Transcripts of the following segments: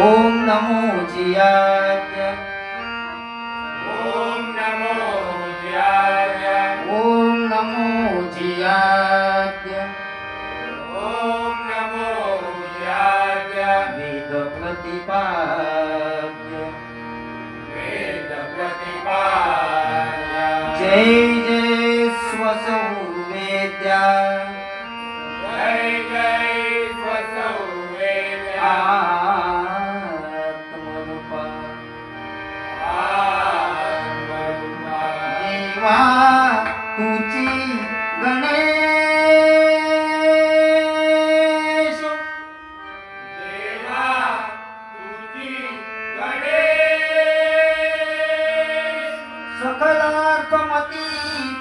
ओम नमो जियाय ओम नमो जियाय ओम नमो जियाय ओम नमो जियाय वेद प्रतिपाद्य वेद प्रतिपाद्य जय जय स्वसौ वेद्या जय जय स्वसौ वेद्या आत्मरूपा आत्मरूपा देवा तुझी गणेश देवा तुझी गणेश सकलार्थमती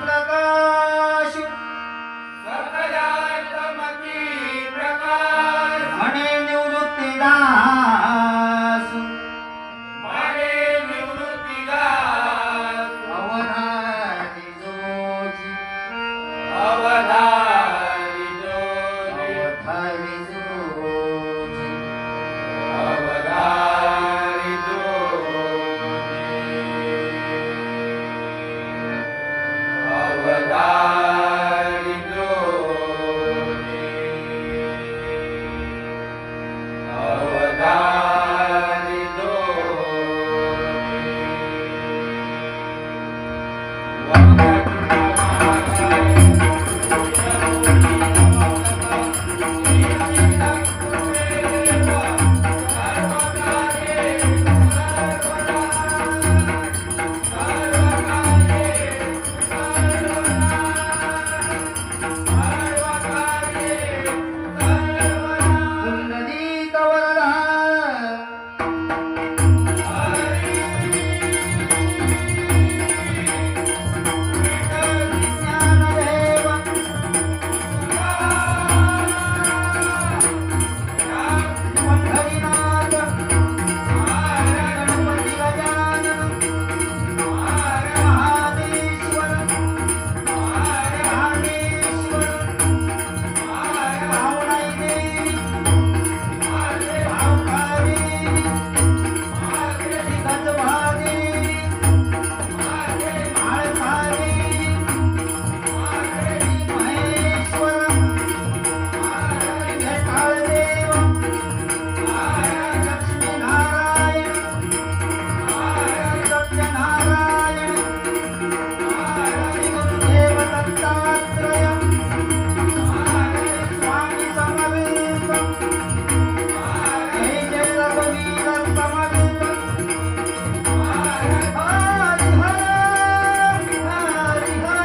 प्रकाश सकलात्मकी प्रकाश म्हणे निवृत्तीदास माने निवृत्तीदास अवधारी जोजी अवधारी जोजी अवधारी जोजी अवधारी जोजी अवधारी जोजी अवधारी पुंडलीक वरदा ज्ञानदेव पंढरीनाथ गणपती गजानन महादेश्वर महादेश्वर भावनाई देवी भावकारी गजभादेवी माळभादेवी महेश्वर भेटाळदेव लक्ष्मीनारायण सत्यनारायण गुरुदेव दत्तात्रय स्वामी समवेत जय जय रघुवीर समवेत हरिहर हरिहर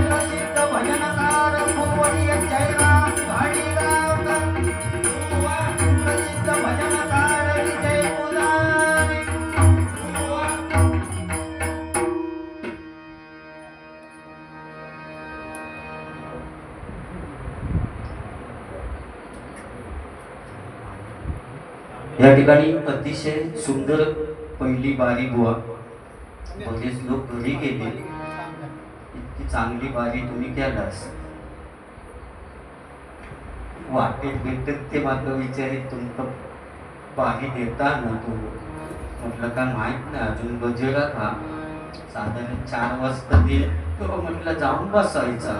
प्रसिद्ध भजनकार भुवरी जय राम भाडीगावकर प्रसिद्ध भजनकार विजय पुजारी या ठिकाणी अतिशय सुंदर पहिली बारी बुवा बरेच लोक घरी गेले इतकी चांगली बारी तुम्ही केलास वाटेत भेटत ते मात्र विचारित तुमचं बारी देताना तू म्हटलं काय माहित नाही अजून गजरात हा साधारण 4 वाजता दे तो म्हटलं जाऊन बसायचा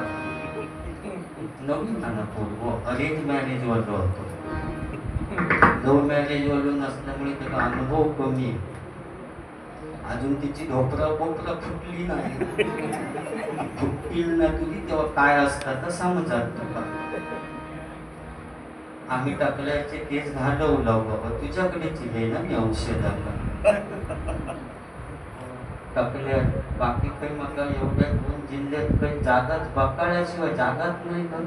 नवीन ना तो अरेंज मॅरेज वाला होतो लव्ह मॅरेज वाला नसल्यामुळे त्याचा अनुभव कमी आहे अजून तिची ढोपरा पोपरा फुटली नाही फुटतील ना तुझी तेव्हा काय असतात समजत तुला आम्ही टाकल्याचे केस घालवलं बाबा तुझ्याकडे चिले ना मी औषधाला टाकल्या बाकी काही मग एवढ्या 2 जिल्ह्यात काही जागाच बकाळ्याशिवाय जागाच नाही का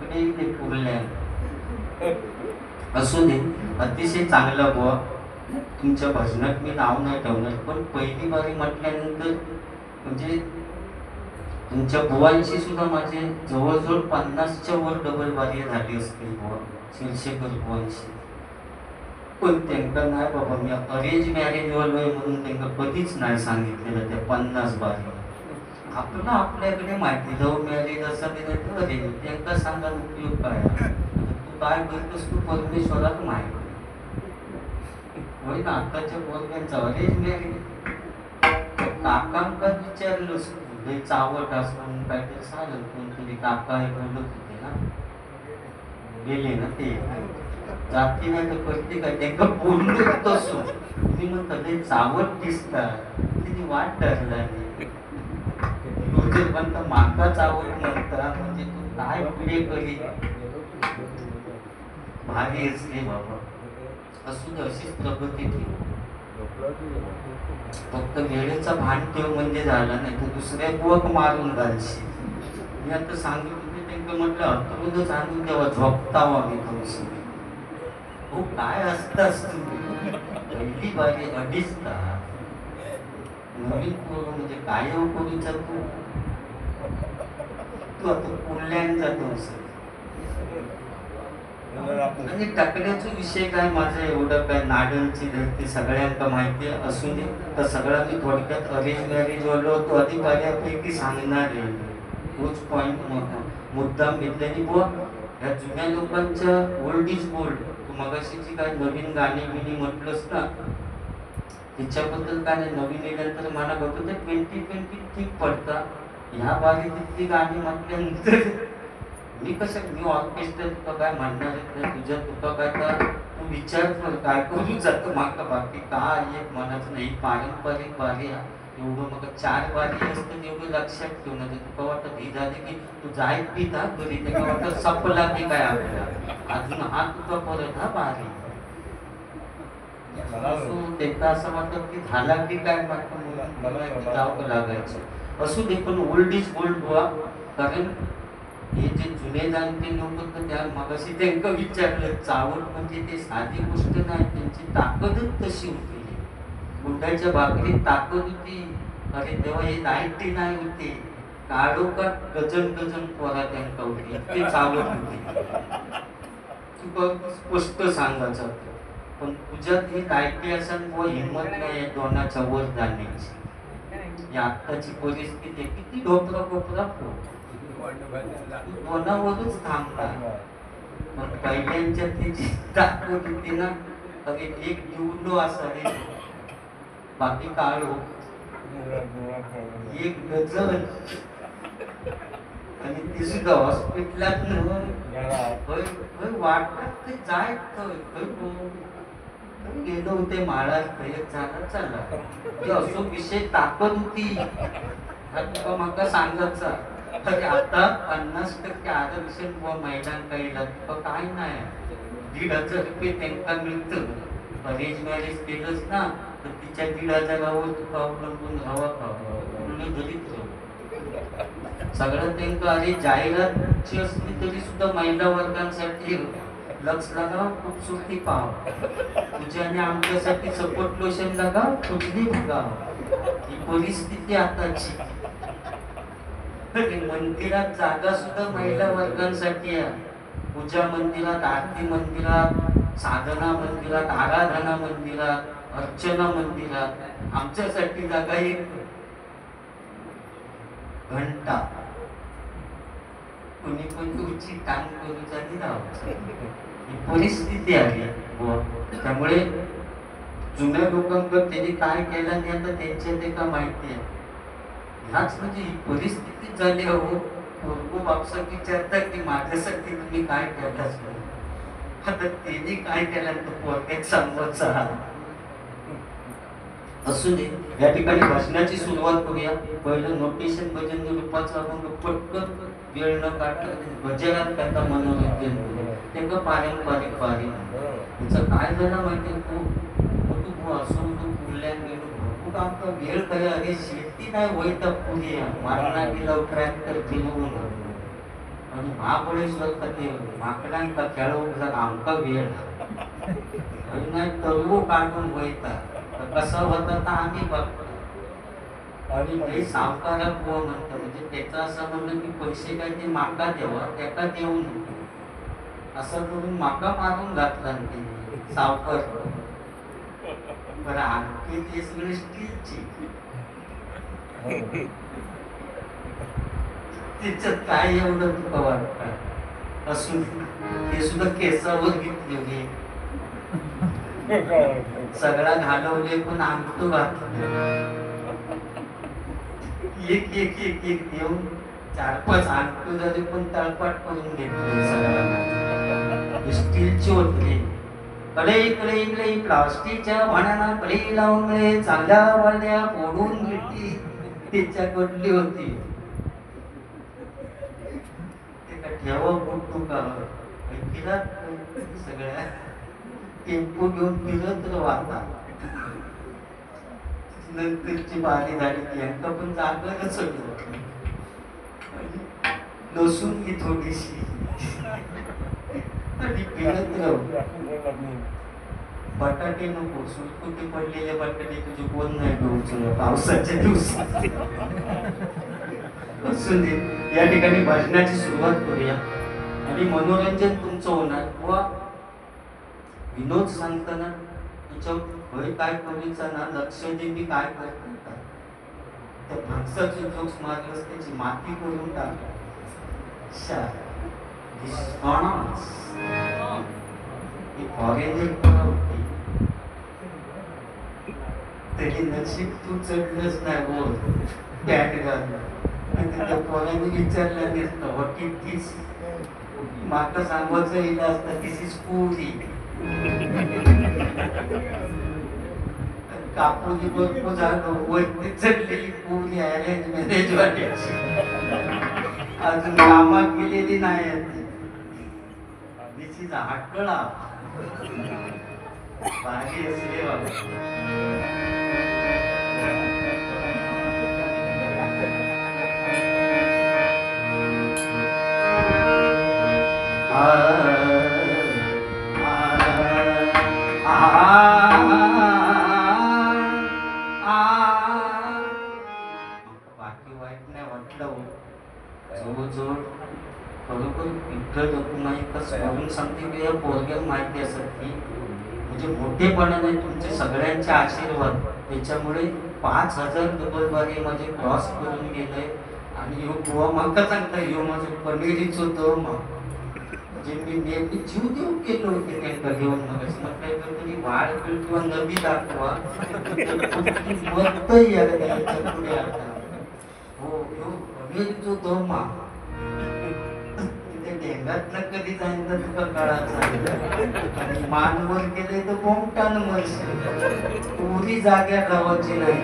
तिकडे पुरल्या असू दे अतिशय चांगला बुवा तुमच्या भजनात मी नाव नाही ठेवणार पण पहिली बारी म्हटल्यानंतर म्हणजे तुमच्या बुवांशी सुद्धा माझे जवळजवळ 50च्या वर डबल बारी झाली असतील बुवा शिरशेकर बुवांशी पण त्यांना नाही बाबा मी अरेंज मॅरेज वालोय म्हणून त्यांना कधीच नाही सांगितलेलं त्या 50 बारी आपलं आपल्याकडे माहिती लव्ह मॅरेज असं दिलं तर अरेंज त्यांना सांगा उपयोग काय तू काय करतोस तू परमेश्वराला माहिती होय ना आताच्या पोरग्यांचा अरेंज मॅरेज काकांका विचारलं लय चावट असं काहीतरी सांगत कोणतरी काका हे बोलत होते ना गेले ना ते जाती नाही तर करते काय त्यांना बोलत असो तुम्ही म्हणता लय चावट दिसतात तिने वाट ठरला म्हणता माका चावट म्हणता म्हणजे तू काय पुढे करी भारी असले बाबा असू दे अशीच प्रगती ठेव फक्त वेळेचा भान ठेव म्हणजे झालं नाही तर दुसऱ्या बुवक मारून घालशी मी आता सांगितलं की त्यांना म्हटलं अथर्वच आणून तेव्हा झोपतावा मी थोडीशी हो काय असतास तू पहिली बारी अडीच तास नवीन पोरं म्हणजे काय करूचा तू आता पुण्यात जातो आणि टाकण्याचा विषय काय माझं एवढं काय नाडलची धरती सगळ्यांना माहिती असून तर सगळा मी थोडक्यात अरेंज मॅरेज वालो तो अधिक बऱ्यापैकी सांगणार आहे तोच पॉईंट मुद्दाम घेतल्याने बुवा ह्या जुन्या लोकांच्या ओल्ड इज गोल्ड तू मगाशी जी काय नवीन गाणी बिणी म्हटलंस ना तिच्याबद्दल काय नाही नवीन येण्यानंतर मला बघतो ते 2020 ठीक पडता ह्या बारीतली गाणी म्हटल्यानंतर मी कसं मी ऑर्केस्ट्रा तुका काय म्हणणार तुझ्या तुका काय तर तू विचार कर काय करू जातं माका बाकी काय एक मनाचं नाही पारंपरिक बारी एवढं मग 4 बारी असतं एवढं लक्षात ठेवणं तुका वाटत ही झाली की तू जायत बी ना घरी त्याला वाटत सपला की काय आपल्याला अजून हा तुका परत हा बारी त्याचा असं वाटत की झाला की काय मला जावं लागायचं असू दे पण ओल्ड इज गोल्ड बुवा कारण हे जे जुने जाणते लोक त्या मगाशी त्यांना विचारलं चावट म्हणजे ते साधी गोष्ट नाही त्यांची ताकदच तशी होती गुड्डाच्या भाकरीत ताकद होती अरे तेव्हा हे 90 नाही होते काढोकात गजन गजन पोरा त्यांना होती ते चावट होते तू स्पष्ट सांगायचं पण तुझ्यात ही 90 असेल व हिंमत नाही दोनाच्या वर जाण्याची या आत्ताची परिस्थिती किती ढोपरा कोपरा कोणावरच थांबता पण पहिल्यांच्या तिची ताकद होती ना अरे एक डिवलो असावे बाकी काढो एक डझन आणि ती सुद्धा हॉस्पिटलात वाटत ते जाय गेलो होते महाराज झाला चालला असो विषय ताकद होती माका सांगायचा अरे आता 50% आरक्षण व महिलांना येईल काय नाही 1,500 रुपये त्यांना मिळतं अरेंज मॅरेज केलंच ना तर तिच्या 1,500वर तुका अवलंबून राहावा घरीच सगळं त्यांना अरे जाहिरातची असली तरी सुद्धा महिला वर्गांसाठी लक्ष लागा खूपसूरती पाव तुझ्या आणि आमच्यासाठी सपोर्ट लोशन लागा कुठली बघा ही परिस्थिती आताची मंदिरात जागा सुद्धा महिला वर्गांसाठी आहे पूजा मंदिरात आरती मंदिरात साधना मंदिरात आराधना मंदिरात अर्चना मंदिरात आमच्यासाठी जागा एक घंटा कोणी पण तुमची काम करू जाती ही परिस्थिती आहे त्यामुळे जुन्या लोकांकडे त्यांनी काय केलं नाही आता त्यांच्या ते का माहिती आहे ह्याच म्हणजे ही परिस्थिती झाली हो पूर्व बापसा विचारतात की माझ्यासाठी तुम्ही काय केलाच आता त्यांनी काय केलं तर पोरक्यात सांगायचा असू दे या ठिकाणी भाषणाची सुरुवात करूया पहिलं नोटेशन भजन रूपाचं आपण पटकन वेळ न काढता भजनात करता मनोरंजन करू पारंपरिक पारी त्याचं काय झालं माहिती खूप असो तू पुरल्यान गेलो आमका वेळ करे अरे शेती नाही होईत पुढे मारणा गेलो ट्रॅक्टर फिरवून आणि महाबळेश्वर कधी माकडांका खेळवून आमका वेळ नाही तरुव काढून होईता कसं होतं तर आम्ही बघतो आणि काही सावकारा बुवा म्हणतं म्हणजे त्याचं असं म्हणणं की पैसे काय ते माका द्यावा त्याका देऊ नको असं करून माका मारून घातला ते सावकार बरं आणखी ते सगळे स्टीलची त्याच्यात काय एवढं तुका वाटतं असून ते सुद्धा केसावर घेतली होती सगळा घालवले पण अंगठो घातला एक एक एक एक देऊन 4-5 अंगठो झाले पण तळपाट करून घेतले सगळ्यांना स्टीलची होते कडे प्लास्टिकच्या भांड्याना कडे लावून चांगल्या वाळल्या फोडून घेतली त्याच्याकडली होती ते ठेवा फुटू का सगळ्या टेम्पो घेऊन फिरत वाहता नंतरची बारी झाली की यांना पण जागरच होती लसून घे थोडीशी आणि फिरत राहू बटाटे नको सुटकुटे पडलेले बटाटे तुझे कोण नाही घेऊन पावसाच्या दिवसात असून दे या ठिकाणी भजनाची सुरुवात करूया आणि मनोरंजन तुमचं होणार व विनोद सांगताना त्याच्यावर भय काय करूचा ना लक्ष देऊन मी काय करतो त्या माणसाचे जोक्स मारलंस त्याची माती करून टाक तरी नशीब तू चढलंच नाही बोल पॅट घालून त्या पोराने विचारलं नसतं वकील तीच माता सांगवायचं येईल असतं तिची पुरी कापून बघतो झालं वरती चढलेली पुरी अरेंज मॅरेज वाटायची अजून कामात गेलेली नाही तिची हाटकळा भारी असले बाबा बाकी वाईट नाही वाटलं जवळजवळ खरोखर इतकं म्हणून सांगते की या पोरग्याला माहिती असत की म्हणजे मोठेपणाने तुमचे सगळ्यांचे आशीर्वाद त्याच्यामुळे 5,000 डबलबारी माझे क्रॉस करून गेले आणि ह्यो बुवा माका सांगता ह्यो माझं पनीरीच होतं म्हणजे मी नेहमी जीव देऊ केलो होते त्यांना घेऊन म्हटलं तरी वाढ किंवा नदी दाखवा मत याच्या पुढे आता हो ह्यो पनीरीच होतं मा ढेंगातलं कधी जाईल तर तुका कळायचं आणि मानवर गेले तर बोमटान मरशी पुरी जाग्या गावाची नाही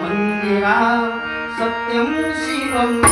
मंदिरा सत्यम शिवम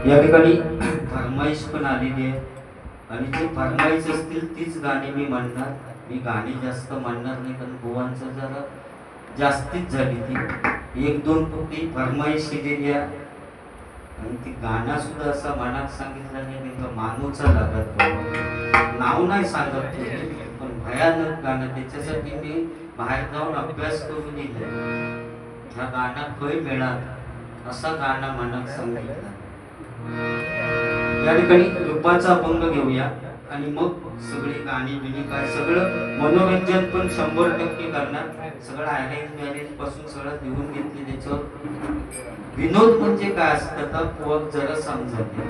या ठिकाणी फरमाईश पण आलेली आहे आणि जे फरमाईश असतील तीच गाणी मी म्हणणार. मी गाणी जास्त म्हणणार नाही कारण बुवांचं जरा जास्तीच झाली ती. एक दोन फक्त फरमाईश केलेली आहे आणि ती गाणं सुद्धा असं मनात सांगितलं नाही तर मानूचा लागत बाबा. नाव नाही सांगत तुम्ही, पण भयानक गाणं. त्याच्यासाठी मी बाहेर जाऊन अभ्यास करून दिला. ह्या गाणं खय मिळाला असा गाणं मनात सांगितलं. या ठिकाणी रूपाचा अभंग घेऊया आणि मग सगळी गाणी बिणी काय सगळं मनोरंजन पण 100% करणार. सगळं अरेंज मॅरेज पासून सगळं लिहून घेतले. त्याच्यावर विनोद म्हणजे काय असतं तर पोहक जरा समजत.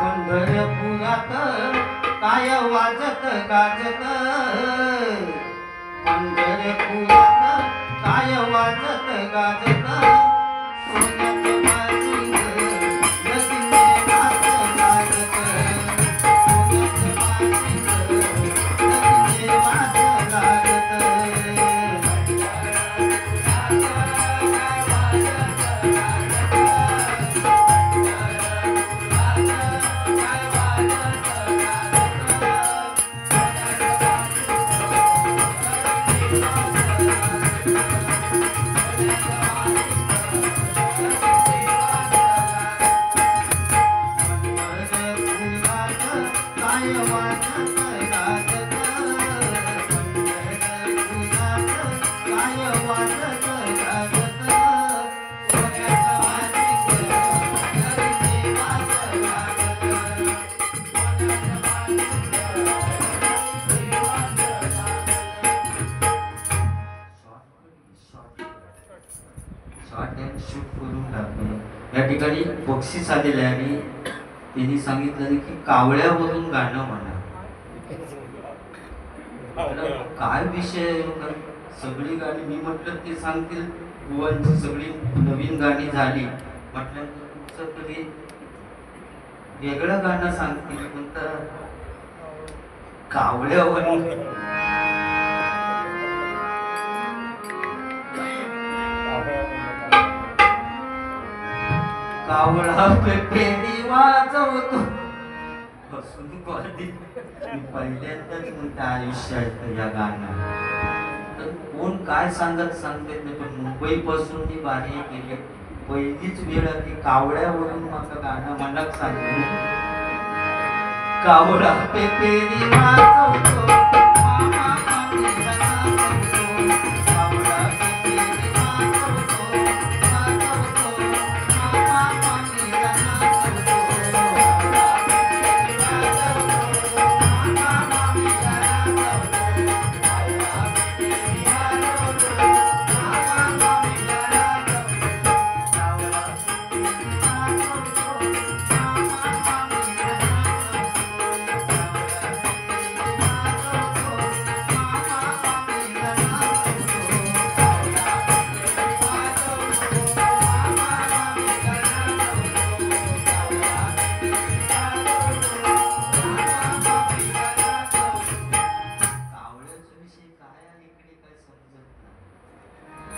पंढरपुरात काय वाजत गाजत, पंढरपुरात काय वाजत गाजत, सोन्याचं बाजिंग लगीने वाजत लागत, सोन्याचं बाजिंग लगीने वाजत लागत. बक्षीस आलेलं आहे आणि त्यांनी सांगितलं की कावळ्यावरून गाणं म्हणा. म्हटलं, काय विषय आहे एवढा? सगळी गाणी मी म्हटलं ते सांगतील बुवांची सगळी नवीन गाणी झाली म्हटलं तुमचं तरी वेगळं गाणं सांगतील म्हणतं कावळ्यावरून. कावळा पेटी वाजवतो बसून कॉलेज. मी पहिल्यांदाच म्हणते आयुष्यात या गाणं तर कोण काय सांगत नाही पण मुंबई पासून मी बाहेर गेले पहिलीच वेळ आली कावळ्यावरून माझं गाणं म्हणत सांगतो. कावळा पेटी वाजवतो मामा मामीला नाचवतो. कावळा पेटी वाजवतो वाजवतो मामा मामीला नाचवतो.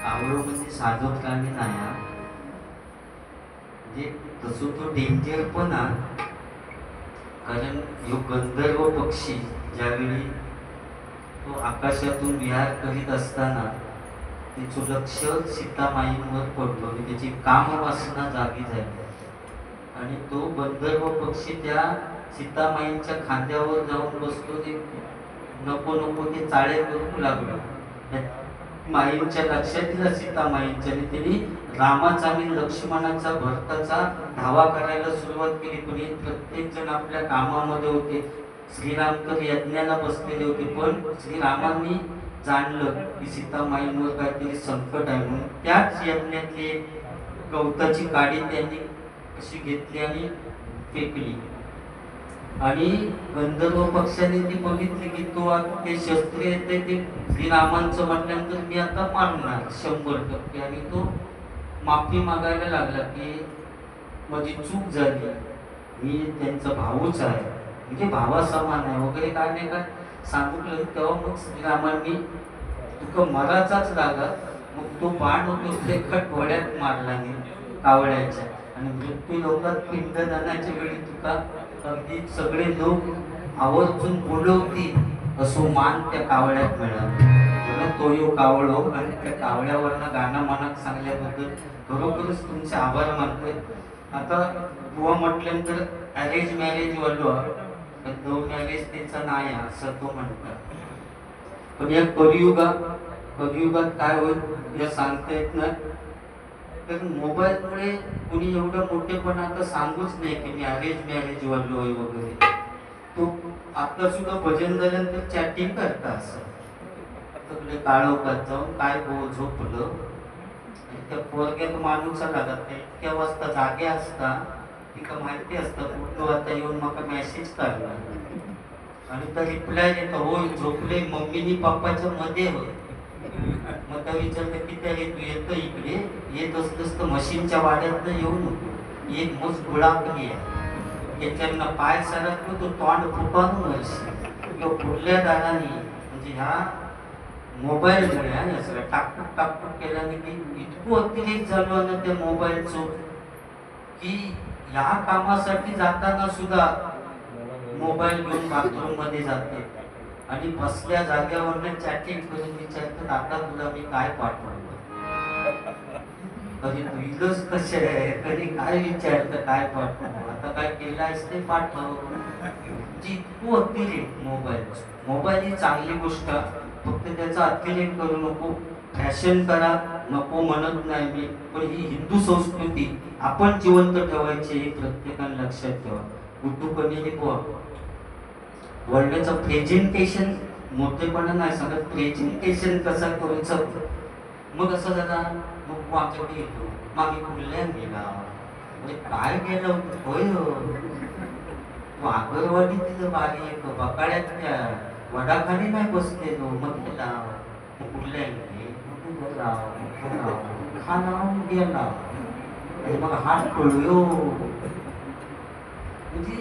कावळं म्हणजे साधत कामी नाही हा. म्हणजे तसं तो डेंजर पण हा. कारण यो गंधर्व पक्षी ज्यावेळी तो आकाशातून विहार करीत असताना त्याचं लक्ष सीतामाईंवर पडलं आणि त्याची कामवासना जागी झाली आणि तो गंधर्व पक्षी त्या सीतामाईंच्या खांद्यावर जाऊन बसतो. ते नको नको ते चाळे करू लागलो. माईंच्या लक्षात दिला सीतामाईंच्या आणि त्यांनी रामाचा आणि लक्ष्मणाचा भरताचा धावा करायला सुरुवात केली. कोणी प्रत्येक जण आपल्या कामामध्ये होते. श्रीराम तर यज्ञाला बसलेले होते पण श्रीरामांनी जाणलं की सीतामाईंवर काहीतरी संकट आहे म्हणून त्याच यज्ञातली गवताची काडी त्यांनी अशी घेतली आणि फेकली आणि गंधर्व पक्षाने ती बघितली की तो ते शस्त्र येते ते श्रीरामांचं म्हटल्यानंतर मी आता मारणार 100% आणि तो माफी मागायला लागला की माझी चूक झाली मी त्यांचा भाऊच आहे म्हणजे भावा समान आहे वगैरे काय नाही काय सांगितलं. तेव्हा मग श्रीरामांनी तुका मराचाच लागा मग तो बाण होतो ते घोड्यात मारला मी कावळ्याच्या आणि मृत्यू लोकात पिंडदानाच्या वेळी तुका अगदी सगळे लोक आवर्जून बोलवतील असो मान त्या कावळ्यात मिळाला. तो यो कावळो आणि त्या कावळ्यावरनं गाणं म्हणत सांगल्याबद्दल खरोखरच तुमचे आभार मानतोय. आता बुवा म्हटल्यानंतर अरेंज मॅरेज वालो पण लव्ह मॅरेज त्याचा नाही असं तो म्हणतात. पण या कलियुगात काय होईल या सांगता येत नाही. तर मोबाईलमुळे कुणी एवढं मोठेपण आता सांगूच नाही की मी अरेंज मॅरेज वालो आहे वगैरे. तो आता सुद्धा भजन झाल्यानंतर चॅटिंग करता असं सगळे काळोखात जाऊन काय हो झोपलं त्या पोरग्यात माणूचा लागत नाही इतक्या वाजता जागे असता तिका माहिती असतं कुठं आता येऊन मला मेसेज करणार आणि तर रिप्लाय देतो हो झोपले मम्मीनी पप्पाच्या मध्ये हो. मग त्या विचारलं की त्या तू येतं इकडे येत असतंस तर मशीनच्या वाड्यात येऊ नको एक मस्त गुळापली आहे त्याच्यानं पाय सरकलो तो तोंड फुटावून वर्षी किंवा पुढल्या दाराने म्हणजे ह्या मोबाईलमुळे आहे सगळं टाकटूक केल्याने की इतकं अतिरेक झालो ना त्या मोबाईलचं की ह्या कामासाठी जाताना सुद्धा मोबाईल घेऊन बाथरूम मध्ये जाते आणि बसल्या जाग्यावरनं चॅटिंग करून विचारतात आता तुला मी काय पाठवलं कधी तुझंच कसे आहे कधी काय विचारतं काय पाठवलं आता काय केलं आहेस ते पाठव. इतकं अतिरेक मोबाईल ही चांगली गोष्ट फक्त त्याचा अतिरेक करू नको. फॅशन करा नको म्हणत नाही मी पण ही हिंदू संस्कृती आपण जिवंत ठेवायची हे प्रत्येकाने लक्षात ठेवा. कुटुंबने वर्ल्डचं प्रेझेंटेशन मोठेपणा नाही सांगत प्रेझेंटेशन कसं करूचं मग असं झाला मग आमच्याकडे येतो मग आम्ही कुठल्या गेला म्हणजे काय केलं होतं होय हो. तू आगरवाडी तिथं बारी एक बकाड्यात वडाखाली नाही बसलेलो मग गेला कुठल्या खाना गेला मग हात पडलो म्हणजे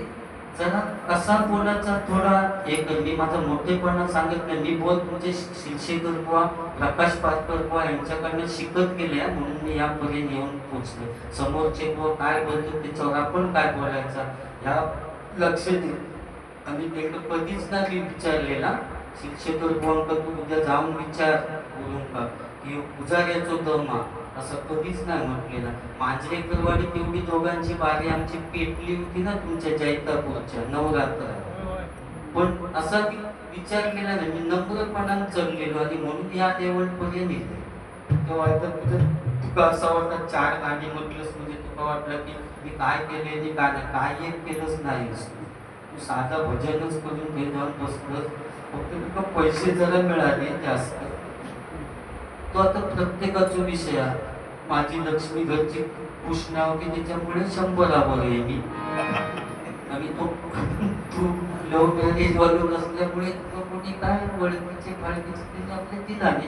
जरा कसा बोलायचा थोडा एक मी माझा मोठेपणा सांगितलं मी बहुत म्हणजे शिक्षेकर बुवा प्रकाश पाटकर बुवा यांच्याकडनं शिकत गेल्या म्हणून मी यापर्यंत येऊन पोचलो समोरचे बुवा काय बोलतो त्याच्यावर आपण काय बोलायचा ह्या लक्ष दे आणि तेवढं कधीच नाही मी विचारलेला शिक्षेकर बुवांक तू उद्या जाऊन विचार बोलून का की पुजाऱ्याचो दमा असं कधीच नाही म्हटलेलं मांजरेकरवाडी तेवढी दोघांची बारी आमची पेटली होती ना तुमच्या जैतापूरच्या नवरात्र पण असा विचार केला नाही मी नम्रपणाने चढलेलो आणि म्हणून या लेवलपर्यंत येते तेव्हा तुका असं वाटतं 4 गाणी म्हटलंस म्हणजे तुका वाटलं की मी काय केले आणि काय एक केलंच नाहीस तू साधा भजनच करून ते जाऊन बसलंस फक्त तुका पैसे जरा मिळाले जास्त तो आता प्रत्येकाचा विषय आहे माझी लक्ष्मी घरची खुश नाव की त्याच्यामुळे 100 आहे मी आणि तो तू लव्ह मॅरेज वालून असल्यामुळे कोणी काय वळखीचे फाळकीचे त्याने आपले दिलाने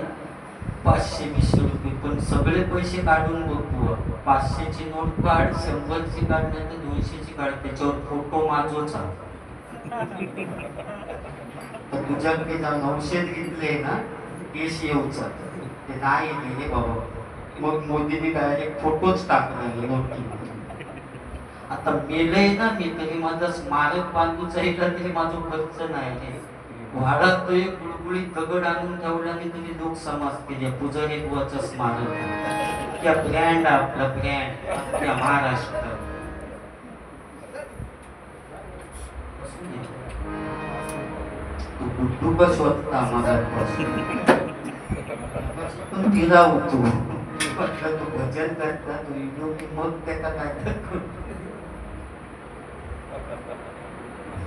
500-200 रुपये पण सगळे पैसे काढून बघू 500ची नोट काढ 100ची काढ नाही तर 200ची काढ त्याच्यावर फोटो माझोच तर तुझ्याकडे जाऊन 900 घेतले ना केस येऊचा ते नाही गेले बाबा मग मोदीने डायरेक्ट फोटोच टाकले नोटी आता मेलय ना मी तरी माझा स्मारक बांधूचा एकदा तरी माझा खर्च नाही रे वाडात तो एक गुळगुळीत दगड आणून ठेवला आणि तरी लोक समजतील पुजारी बुवाचं स्मारक त्या ब्रँड आपला ब्रँड त्या महाराष्ट्र तू गुड्डू का शोधता माझा पण तिला होतो म्हटलं तू भजन करता तू योगी मग त्याचा काय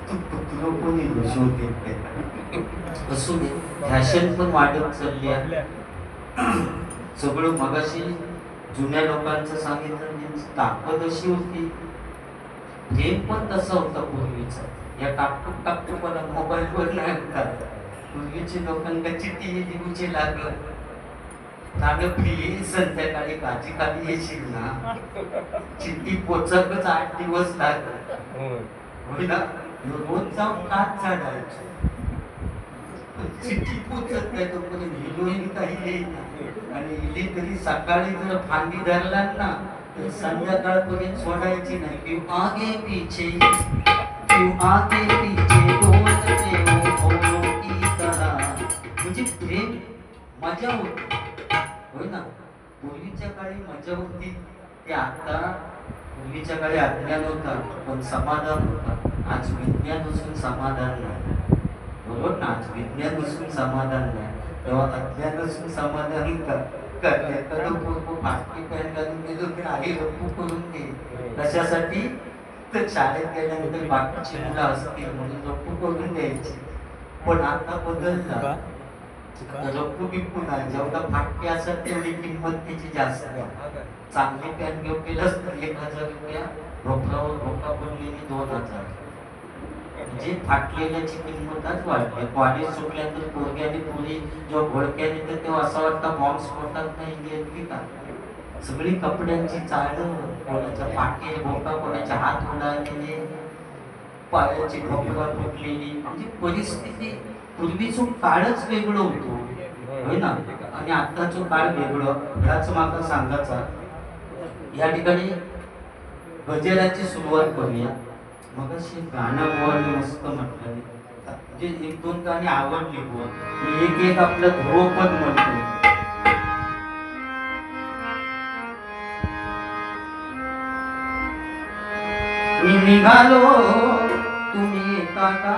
तुला कोणी शोध घेत असू दे फॅशन पण वाढत चालली आहे सगळं मगाशी जुन्या लोकांचं सांगितलं त्यांची ताकद अशी होती प्रेम पण तसं होतं पूर्वीचं या टाकटूक मला मोबाईलवर नाही होतात पूर्वीचे लोकांना चिठ्ठी लिहूचे लागलं नागं फ्री संध्याकाळी काची खाली येशील ना चिठ्ठी पोचतच 8 दिवस लागत होय ना रोज जाऊन काच चढायचो चिठ्ठी पोचत नाही तोपर्यंत हिरोईन काही येईल आणि इली तरी सकाळी जर फांदी धरला ना तर संध्याकाळपर्यंत सोडायची नाही क्यों आगे पीछे डोलते हो फूलों की तरह म्हणजे प्रेम मजा होती होय ना पूर्वीच्या काळी मजा होती ते आता पूर्वीच्या काळी अज्ञान होता पण समाधान होता आज विज्ञान असून समाधान नाही बरोबर ना आज विज्ञान असून समाधान नाही तेव्हा अज्ञान असून समाधान फाटकी पॅन्ट घालून गेलो की आई रप्पू करून दे कशासाठी तर शाळेत गेल्यानंतर बाकीची मुलं असतील म्हणून रप्पू करून द्यायची पण आता बदलला रप्पू बिप्पू नाही जेवढा फाटके असत तेवढी किंमत त्याची जास्त चांगली पॅन्ट घेऊन गेलंच तर 1000 रुपया रोकडावर रोका बनलेली 2000 म्हणजे फाटलेल्याची किंमतच वाढली कॉलेज सुटल्यानंतर पोरगी आणि पोरी जेव्हा घोडक्याने तर तेव्हा असं वाटतं बॉम्ब स्फोटात नाही गेली का सगळी कपड्यांची चाळं कोणाच्या पाठी भोका कोणाच्या हात उडालेले पायाची भोका फुटलेली म्हणजे परिस्थिती पूर्वीचा काळच वेगळं होतो होय ना आणि आताचा काळ वेगळं ह्याच मात्र सांगायचा या ठिकाणी गजराची सुरुवात करूया मग अशी गाणं बुवाने मस्त म्हटलं म्हणजे 1-2 गाणी आवडली बुवा मी एक आपलं ध्रुवपद म्हणतो मी निघालो तुम्ही येता का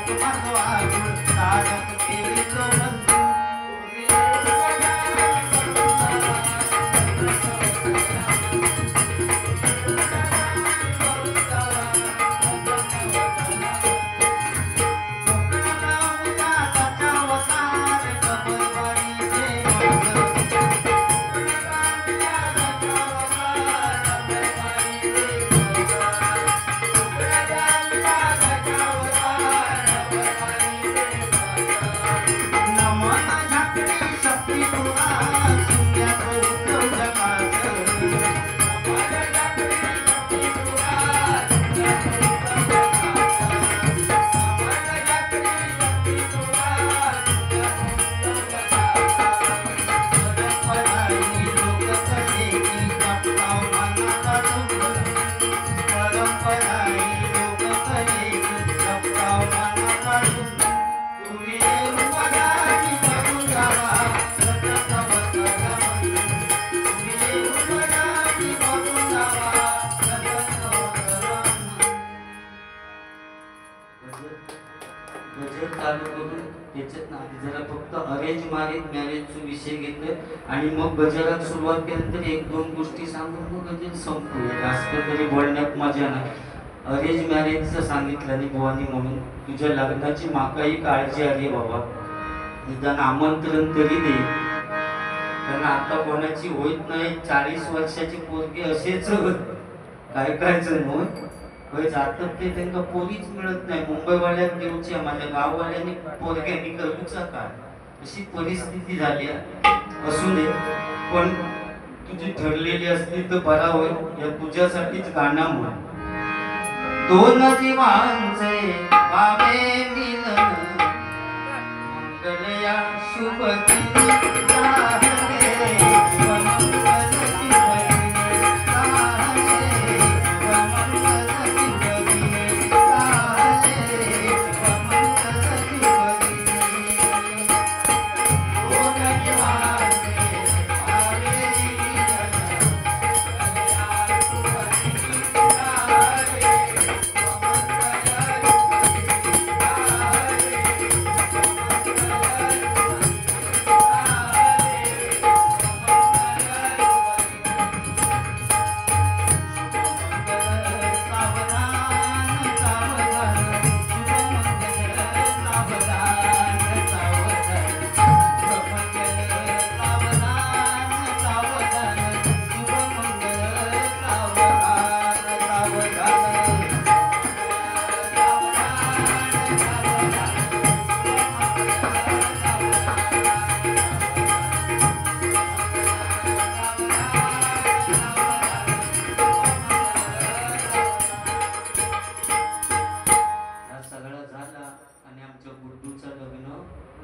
लोक मागवा तारक केली तो बंधू चालू करून त्याच्यात आधी जरा फक्त अरेंज मॅरेजचा विषय घेतोय आणि मग गजरात सुरुवात केल्यानंतर एक दोन गोष्टी सांगून मग गजर संपवूया. जास्त तरी बोलण्यात मजा नाही. अरेंज मॅरेजचं सांगितलं आणि बुवानी म्हणून तुझ्या लग्नाची माकाही काळजी आली बाबा, निदान आमंत्रण तरी दे. कारण आता कोणाची होत नाही. 40 वर्षाची पोरगी असेच काय काय जण होय जातात ते त्यांना पोरीच मिळत नाही. मुंबईवाल्या देऊच्या माझ्या गाववाल्यांनी पोरग्यांनी करूचा काय अशी परिस्थिती झाली असू दे. पण तुझी ठरलेली असली तर बरा होईल. या तुझ्यासाठीच गाणं म्हण. दोन जीवांचे पावे मिलन मंगल या शुभ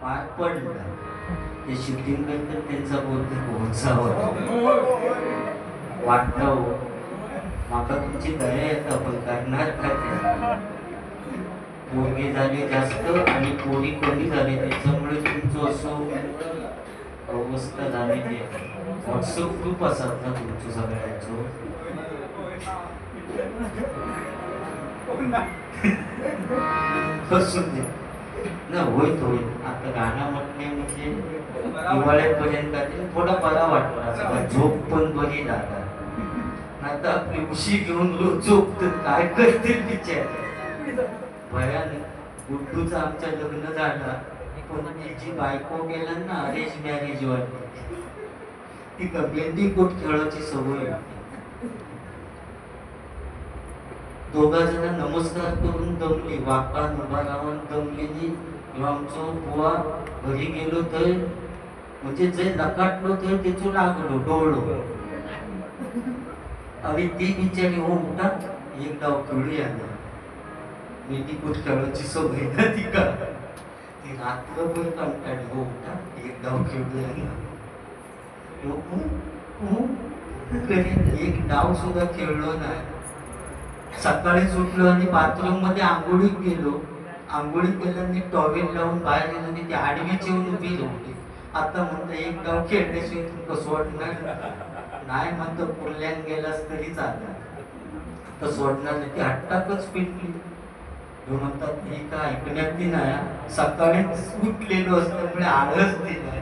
पार पडला. ते शूटिंग करतात त्यांचा बोलतो पोहोचावं वाटतं. माका तुमची दया येतं पण करणार का ते. पोरगे झाले जास्त आणि पोरी कमी झाले त्याच्यामुळे तुमचं असं अवस्था झालेली आहे. व्हॉट्सअप ग्रुप असतात ना तुमचं सगळ्यांचं. बसून दे ना होईल होईल. आता गाणं म्हटले म्हणजे दिवाळीपर्यंत थोडा बरा वाटला. झोप पण बरी लागला. आता आपली उशी घेऊन रोज झोपतात काय करतील बिचार. भयानक. गुड्डूचं आमच्या लग्न झालं पण तिची बायको गेला ना अरेंज मॅरेज वर. ती कबड्डी कोट खेळाची सवय होती. दोघा जण नमस्कार करून दमली. वाका उभा राहून दमलेली. आमचं बुवा घरी गेलो तर म्हणजे जे लकाटलो तर त्याचं लागलो डोळलो. अरे ती बिचारी हो उठा एक डाव खेळूया ना. मी ती कुठ खेळाची सवय ना ती का ती रात्रभर कंटाळली. हो उठा एक डाव खेळूया ना. एक डाव सुद्धा खेळलो नाही. सकाळी सुटलो आणि बाथरूम मध्ये आंघोळी गेलो. आंघोळी केल्याने टॉवेल लावून बाहेर गेलो आणि ती आडवीच येऊन उभी होती. आता म्हणतं एक डाव खेळण्याशिवाय तू कसं वाटणार नाही म्हणतो. पुरल्यान गेलास तरी चालला तर सोडणार नाही. ती हट्टाकच पिटली. तो म्हणतात हे का ऐकण्यात ती नाही, सकाळी उठलेलो असल्यामुळे आळस दिलाय.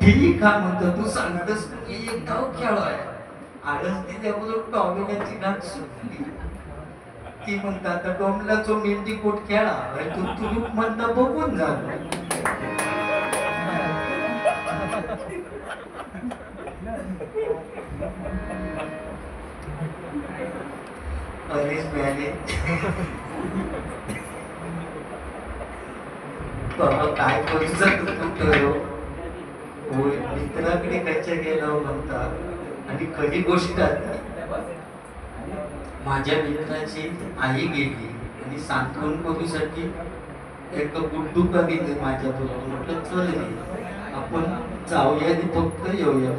ठीक आहे म्हणतो, तू सांगतस एक गाव खेळ आहे, आळस दिल्याबरोबर टॉवेलाची गाठ सुटली. ती म्हणतात आता डोमलाचो मेंढी कोट खेळा, तू तुम्ही म्हणता बघून झालं. अरेच मिळाले बाबा, काय करू शकतो होय, मित्राकडे कच्च्या गेला म्हणता. आणि खरी गोष्ट आहे, माझ्या मित्राची आई गेली आणि सांत्वन करूसाठी एक गुड्डू कधी माझ्या बरोबर म्हटलं चल रे आपण जाऊया आणि फक्त येऊया.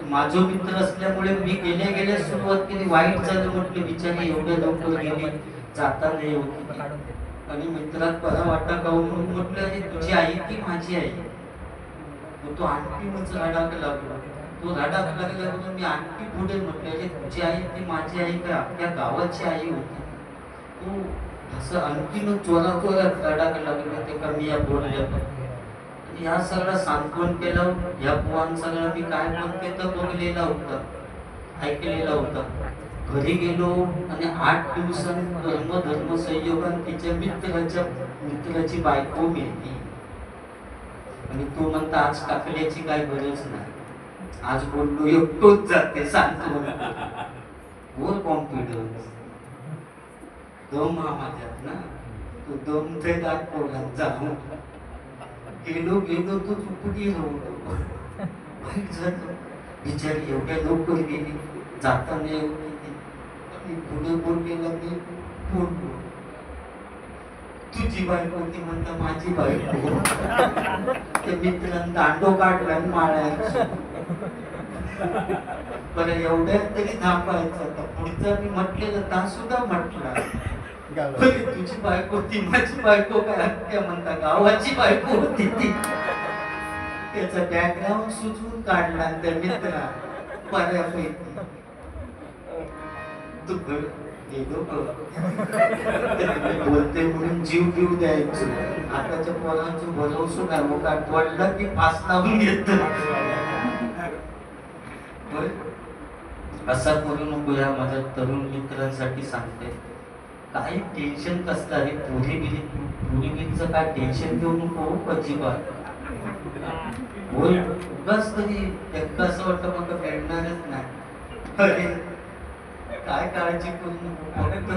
माझा मित्र असल्यामुळे मी गेल्या गेल्या सुरुवात केली. वाईट झालं म्हटलं, बिचारी एवढ्या लवकर गेली, जाता नाही होती. आणि मित्रात बरा वाटा गाऊन म्हटलं अरे तुझी आई की माझी आई. तो आणखी मग राडाक लागला. तो राडाक लागल्यावर मी आणखी पुढे म्हटलं अरे तुझी आई की माझी आई का आपल्या गावाची आई होती. तो असं आणखीन जोरात राडाक लागला. ते कमी या बोलल्या या सगळं सांत्वन केलं. या पोहान सगळं मी काय म्हणते तर बघलेला होता, ऐकलेला होता. घरी गेलो आणि 8 दिवसांनी धर्म संयोगान तिच्या मित्राची बायको मिळते. आणि तो म्हणता आज टाकल्याची काय गरज नाही, आज बोललो एकटोच जाते सांत्वन. वर कॉन्फिडन्स दम हा माझ्यात ना, तो दम ते दाखवला. जाऊ गेलो तो चुपटी राहतो. बिचारी एवढ्या लवकर गेली, जाताना एवढी पुढे बोललेला मी बोललो तुझी बायको होती म्हणता माझी बायको. त्या मित्रांनी दांडो काढला माळायचं. बरं एवढ्यात तरी थांबायचं. पुढचा मी म्हटलेलं ता सुद्धा म्हटला तुझी बायको होती माझी बायको काय त्या म्हणता गावाची बायको होती ती. त्याचा बॅकग्राऊंड सुचवून काढला त्या मित्रा बऱ्यापैकी. तू बोलते म्हणून जीव घेऊ द्यायचो. आताच्या पोरांचं भरवसो काय मग काय पडला की फास लावून घेत. असा करू नको, या माझ्या तरुण मित्रांसाठी सांगते. काही टेन्शन कसलं आहे, पुरीचं काय टेन्शन घेऊ नको अजिबात. होय बस तरी एकदा असं वाटतं मग भेटणारच नाही. अरे काय काळजी करू नको, फक्त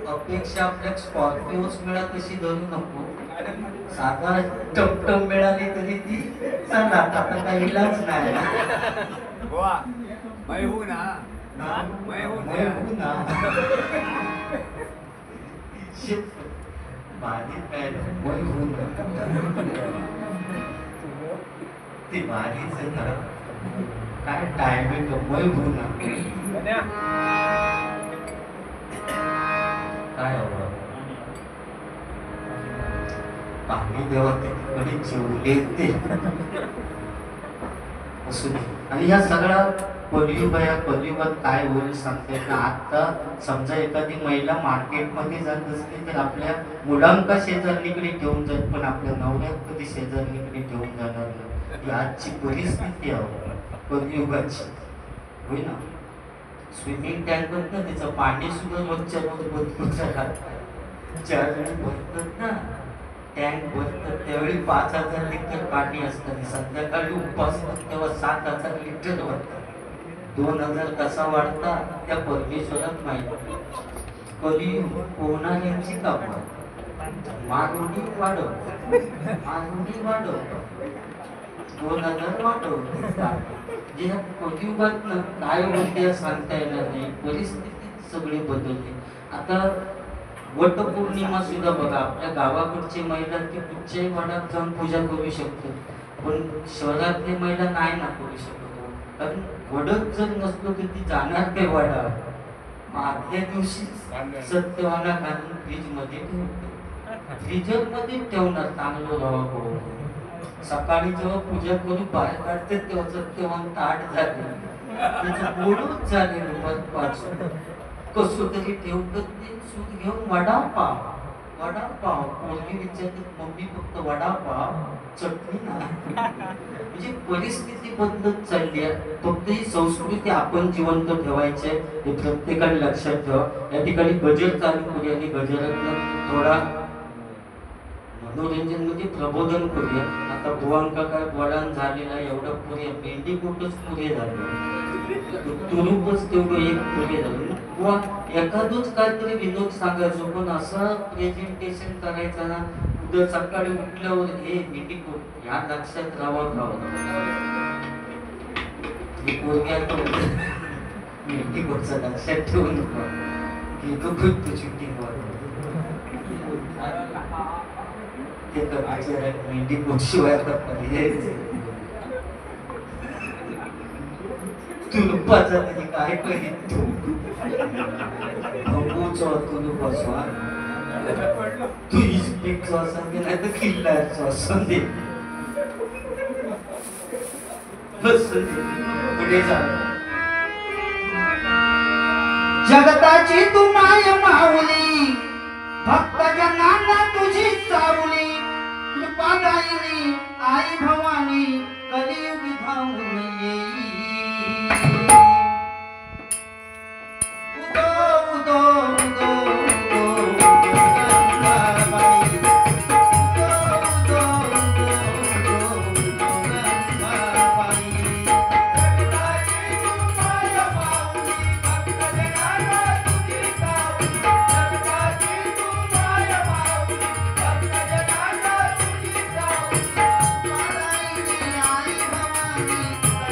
अपेक्षा आपल्या स्कॉर्पिओस मिळा तशी धरू नको. साधा टमटम मिळाली तरी ती चला, आता काही इलाज नाही. ती बारीच काय टायमिंग वय होऊ ना काय हवं पाणी देवा तिकडे जेवले ते असू दे. आणि या सगळ्या कलियुगात काय होईल सांगते ना. आता समजा एखादी महिला मार्केटमध्ये जात असते तर आपल्या मुलांका शेजारणीकडे ठेवून जात, पण आपल्या नवऱ्यात कधी शेजारणीकडे ठेवून जाणार नाही. ही आजची परिस्थिती आहे कलियुगाची, होय ना. स्विमिंग टँक ना त्याचं पाणी सुद्धा रोजच्या रोज बदलून ज्यावेळी भरतात ना टँक भरतात त्यावेळी 5000 लिटर पाणी असतं. संध्याकाळी उपवास तेव्हा 7000 लिटर वाटतं. 2000 कसा वाढता त्या परमेश्वरात माहिती. कधी पोहणाऱ्यांची कामं मारुनी वाढव 2000 वाढव. जे कलियुगात काय होते सांगता येणार नाही. परिस्थिती सगळी बदलते. आता वटपौर्णिमा सुद्धा बघा, आपल्या गावाकडची महिला ती कुठच्याही वाड्यात जाऊन पूजा करू शकते, पण शहरातली महिला नाही ना करू शकत. कारण वडच जर नसलो तर ती जाणार ते वाडा. आदल्या दिवशी सत्यवाना घालून फ्रीज मध्ये ठेवतो, फ्रीजर मध्ये ठेवणार चांगलं रवा. सकाळी जेव्हा पूजा करून बाहेर काढते तेव्हा सत्यवान ताट झाले त्याचं बोलूच झालेलं पासून कसं तरी ठेवतात ते सूत घेऊन वडा पाव वडापाव. पोरगी विचारते मम्मी फक्त वडापाव, चटणी ना. म्हणजे परिस्थिती बदलत चालली आहे. फक्त ही संस्कृती आपण जिवंत ठेवायची आहे, हे प्रत्येकाने लक्षात ठेवा. या ठिकाणी गजर चालू करूया आणि गजरातनं थोडा मनोरंजन म्हणजे प्रबोधन करूया. आता बुवांका काय वडान झालेला एवढा पुरे भेंडी कुठंच पुरे झाले, तुरुपच तेवढं एक पुरे झालं. बुवा एखादंच काहीतरी विनोद सांगायचो, पण असं प्रेझेंटेशन करायचं ना, उद्या सकाळी उठल्यावर हे भेंडी कुठ ह्या लक्षात राहावं. भेंडी कुठचं लक्षात ठेवून शूटिंग मेंढी शिवाय तुलपाचा काय करीत तू इस्पिकचो असं दे नाही तर किल्लारचो असं दे. पुढे जा. जगताची तू माय माऊली, भक्त जनांना तुझी चावली, कृपादायिनी आई भवानी कलियुगी धावून येई. उदो उदो उदो उदो गंगाबाई, उदो उदो उदो उदो गंगाबाई. जगताची तू माय माऊली, भक्त जनांना तुझी चावली, जगताची तू माय माऊली, भक्त जनांना तुझी चावली, कृपादायिनी आई भवानी कलियुगी धावून येई.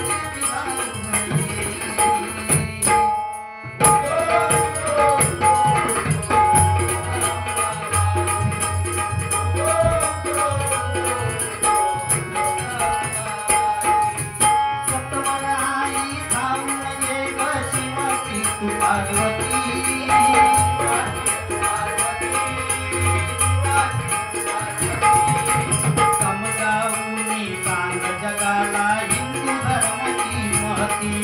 जगाला हिंदू धर्माची महती.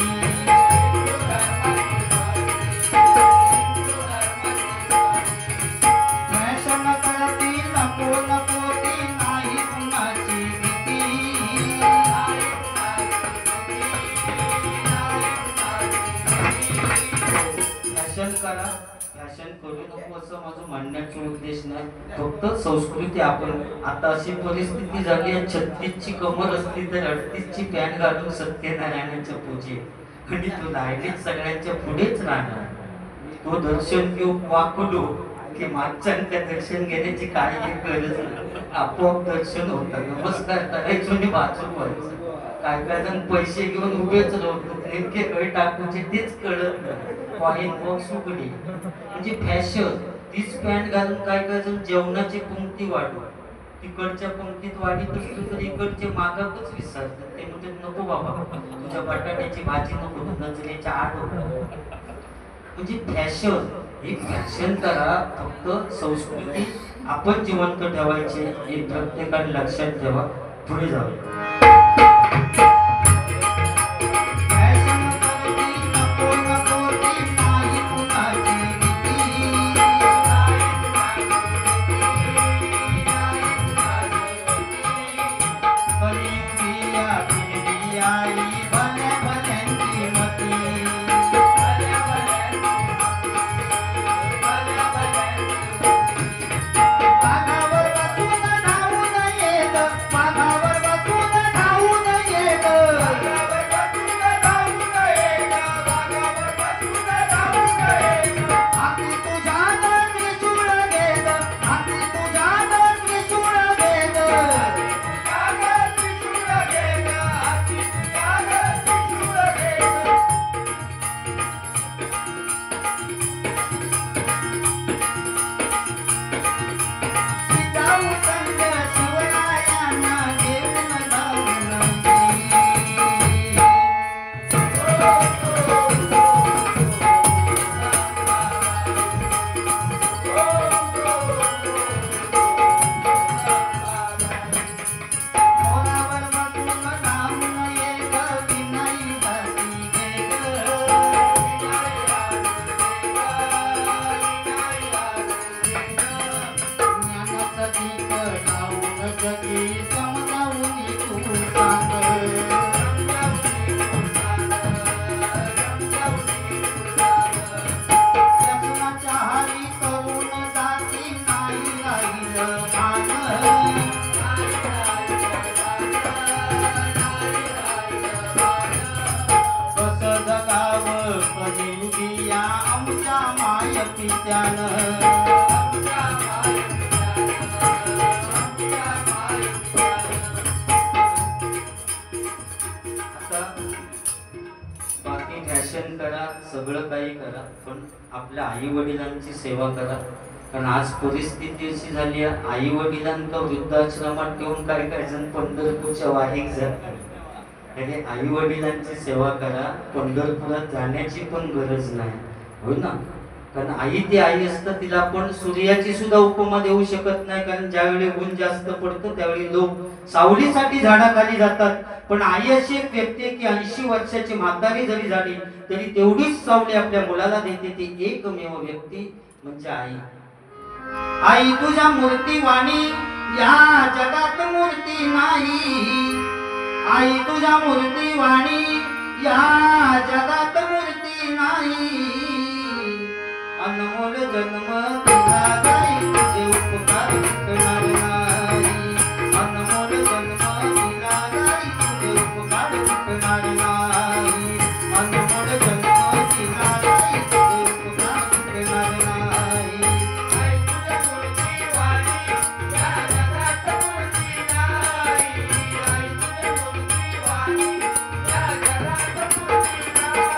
फॅशन करती नको नको ती नाही कुणाची भीती. फॅशन करा, फॅशन करू नको असं माझं म्हणण्याचा उद्देश नाही. फक्त संस्कृती आपण आता अशी परिस्थिती झाली आहे, 36ची कमर असली तर 38ची पॅन्ट घालून सत्यनारायणाच्या पूजे आणि तो राहिलेच सगळ्यांच्या पुढेच राहणार. तो दर्शन घेऊ वाकडो की मागच्यांच्या दर्शन घेण्याची काही गरज नाही, आपोआप दर्शन होतं. नमस्कार करायचो आणि वाचून व्हायचं. काय काय जण पैसे घेऊन उभेच राहतात, नेमके गळ टाकूचे तेच कळत नाही. कॉइन बॉक्स उघडी म्हणजे फॅशन. तीच पॅन्ट घालून काय काय जण जेवणाची पंक्ती वाढवा, तिकडच्या पंक्तीत वाढीत असतो तर इकडचे मागाकच विसरतात. ते म्हणजे नको बाबा, तुझ्या बटाट्याची भाजी नको, नजरेच्या आड होतं. म्हणजे फॅशन ही फॅशन करा, फक्त संस्कृती आपण जिवंत ठेवायची हे प्रत्येकाने लक्षात ठेवा. पुढे जाऊया. पित्यानं बाकी फॅशन करा, सगळं काही करा, पण आपल्या आई वडिलांची सेवा करा. कारण आज परिस्थिती अशी झाली आहे, आई वडिलांना वृद्धाश्रमात ठेवून काय काय जण पंढरपूरच्या वारीक जातात. अरे आई वडिलांची सेवा करा, पंढरपुरात जाण्याची पण गरज नाही, हो ना. कारण आई ती आई असतं, तिला आपण सूर्याची सुद्धा उपमा देऊ शकत नाही. कारण ज्यावेळी ऊन जास्त पडतं त्यावेळी लोक सावलीसाठी झाडाखाली जातात. पण आई अशी एक व्यक्ती आहे की 80 वर्षाची म्हातारी जरी झाली तरी तेवढीच सावली आपल्या मुलाला देते. ती एकमेव व्यक्ती म्हणजे आई. आई तुझ्या मूर्ती वाणी या जगात मूर्ती नाही. आई तुझ्या मूर्ती वाणी या जगात मूर्ती नाही. अनमोल जन्म तुझा गाई तुझे उपकार करणार नाही. अनमोल जन्म तुझा गाई तुझे उपकार करणार नाही. अनमोल जन्म तुझा गाई तुझे उपकार करणार नाही. आई तुझ्या मूर्ती वाणी या जगात मूर्ती नाही. आई तुझ्या मूर्ती वाणी या जगात मूर्ती नाही.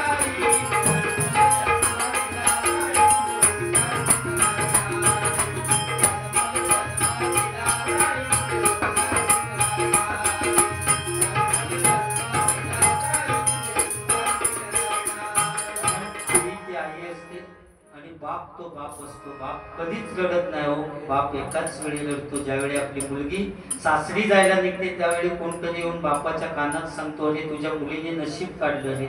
बाप तो बाप असतो. बाप कधीच रडत नाही हो. बाप एकाच वेळी रडतो. ज्यावेळी आपली मुलगी सासरी जायला निघते त्यावेळी कोणतरी येऊन बापाच्या कानात सांगतो, अरे तुझ्या मुलीने नशीब काढलं रे.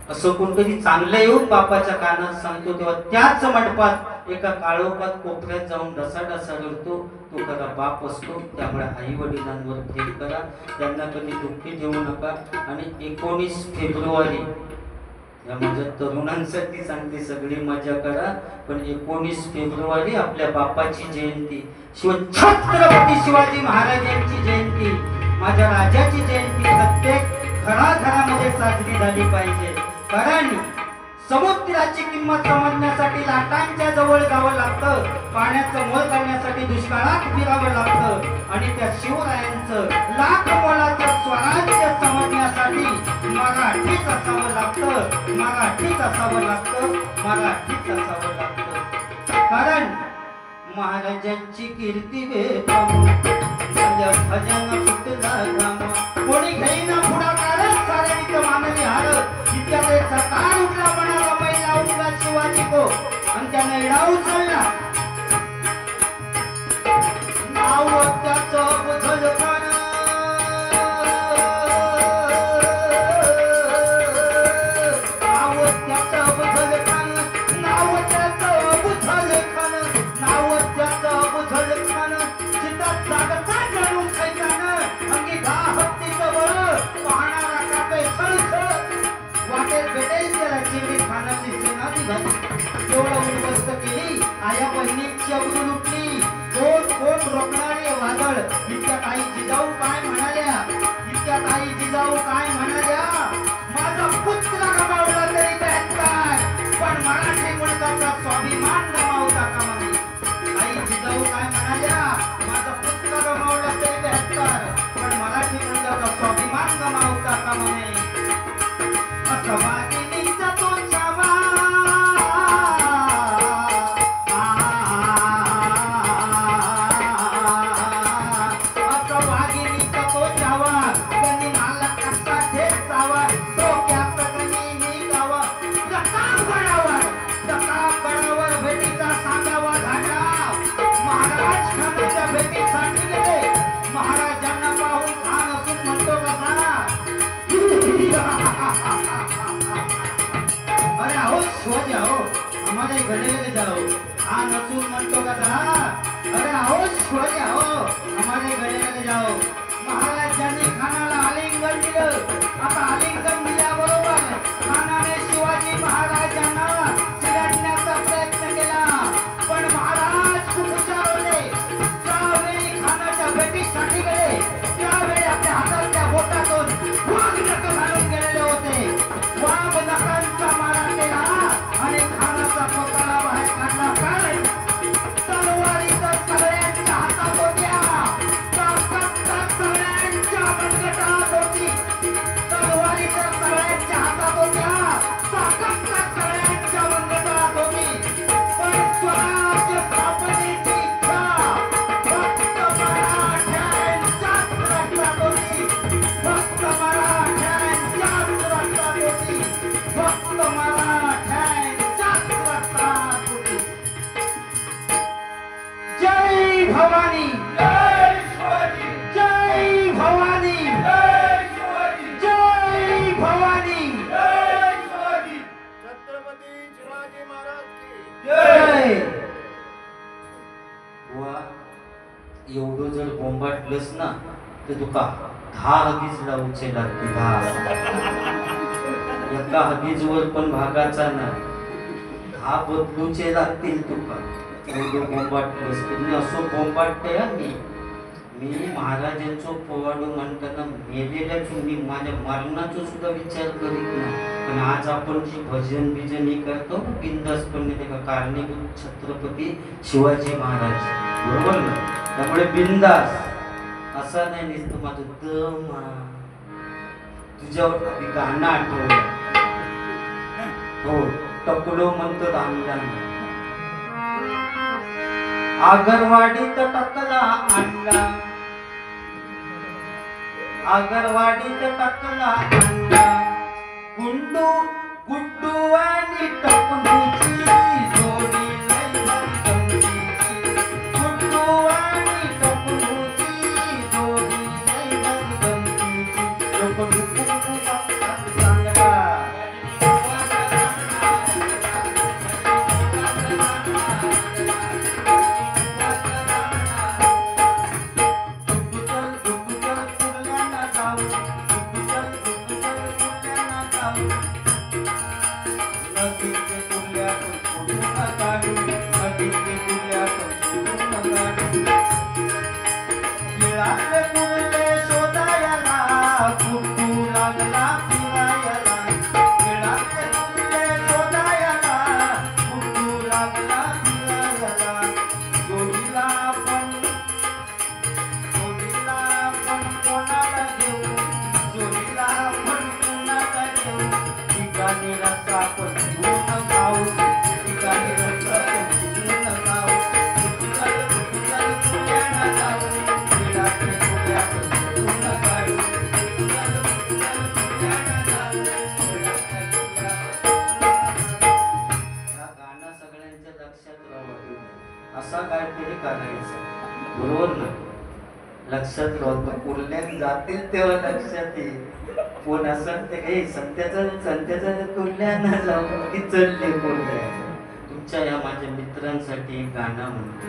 असं कोणतरी चांगलं येऊन बापाच्या कानात सांगतो. तेव्हा त्याच मंडपात एका काळोखात कोपऱ्यात जाऊन ढसाढसा रडतो. तो खरा बाप असतो. त्यामुळे आई वडिलांवर प्रेम करा, त्यांना कधी दुःखी देऊ नका. आणि 19 फेब्रुवारी या माझ्या तरुणांसाठी सांगते, सगळी मजा करा. पण 19 फेब्रुवारी आपल्या बापाची जयंती, छत्रपती शिवाजी महाराजांची जयंती, माझ्या राजाची जयंती प्रत्येक घराघरामध्ये साजरी झाली पाहिजे. कारण समुद्राची किंमत समजण्यासाठी लाटांच्या जवळ जावं लागतं. पाण्याचं मोल करण्यासाठी दुष्काळात फिरावं लागतं. आणि त्या शिवरायांचं लाख मोलाचं स्वराज्य समजण्यासाठी मराठीच असावं लागतं. मराठीच असावं लागतं. मराठीच असावं लागतं. कारण महाराजांची कीर्ती वेधाम भजन कुठला धाम. कोणी घेईना पुढाकार साऱ्यांचं मानवी हार. इतक्या वेळ सरकार उठला म्हणाला पहिला उठला शिवाजी को आणि त्याने एडा उचलला. नाव त्याचं बुझल खान. नाव त्याचं बुझल खान. नाव त्याचं बुझल खान. नाव त्याचं बुझल खान. चितात जागता जाणून खायच्यानं अंगी दहा हत्तीचं बळ पाहणारा कापे सळसळ. वाटेत भेटेल त्याला चिवडी खानाची सेना निघाली. एवढं उद्ध्वस्त केली आया बहिणीची अगदी लुटली. कोण रोखणारे वादळ. इतक्यात आई जिजाऊ काय म्हणाल्या. इतक्यात आई जिजाऊ काय म्हणाल्या. माझा पुत्र गमावला तरी त्यात काय, पण मराठी मुलगाचा स्वाभिमान गमावता कामा नये. आई जिजाऊ काय म्हणाल्या. माझा पुत्र गमावला तरी त्यात काय, पण मराठी मुलगाचा स्वाभिमान गमावता कामा नये. वाघिणीचा तो छावा. वाघिणीचा तो छावा. त्यांनी मला कसा ठेचावा. डोक्यात कणी गावा. प्रतापगडावर भेटीचा सांगावा झाला. महाराज खानाच्या भेटीसाठी गेले. महाराजांना पाहून खान असून म्हणतो कसा. अरे आहो शिवाजी आहो, हमारे गले जाओ. हा नसून म्हणतो का जरा. अरे आहो शिवाजी आहो, हमारे गले जाओ. महाराजांनी खानाला आलिंगन दिलं. आता आलिंगन दिल्याबरोबर खानाने शिवाजी महाराजांना चिरडण्याचा प्रयत्न केला. पण महाराज खूप हुशार होते. ज्यावेळी खानाच्या भेटीसाठी गेले त्यावेळी आपल्या हाताच्या बोटातून वाघ नख घालून गेलेले होते. वाघ नखांचा मारा केला आणि खानाचा पोतळा भवानी जय शिवाजी जय भवानी जय शिवाजी जय भवानी जय शिवाजी छत्रपती शिवाजी महाराज की जय. बुवा, एवढं जर बोंबाटलंस ना तर तुका 10 हगीज लावूचे लागते 10. एका हगीजवर पण भागाचा ना 10 बदलूचे लागतील तुका. एवढं बोंबाटलंस तर असं बोंबाटतंय हा मी महाराजांचं पोवाडो म्हणताना मेलेल्या चुनी माझ्या मरणाचा सुद्धा विचार करीत नाही. पण आज आपण जी भजन बिजन हे करतो ना बिंदासपणे त्या कारणीभूत छत्रपती शिवाजी महाराज, बरोबर ना. त्यामुळे बिंदास असा नाही नुसतं माझं दमा तुझ्यावर आधी गाणं आठवलं. हो टकलो म्हणतो रामदान आगरवाडीत टकला अंडा आगरवाडीत टकला अंडा गुंडू गुड्डू आणि टकलूची जोडी लई गमतीची. गुड्डू आणि टकलूची जोडी लई गमतीची. टकलू सांगा असा काहीतरी करायचं, बरोबर ना. लक्षात राहतो कुर्ल्यात जातील तेव्हा लक्षात येईल. कोण असं ते हे संत्याचं कुर्ल्यानं जाऊ की चढले कुर्ल्या. तुमच्या या माझ्या मित्रांसाठी एक गाणं म्हणतो.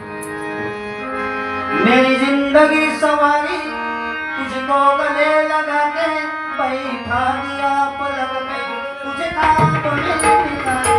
मेरी जिंदगी सवारी तुझको गले लगा के बैठा दिया पलक पे तुझे ख्वाब में मिला के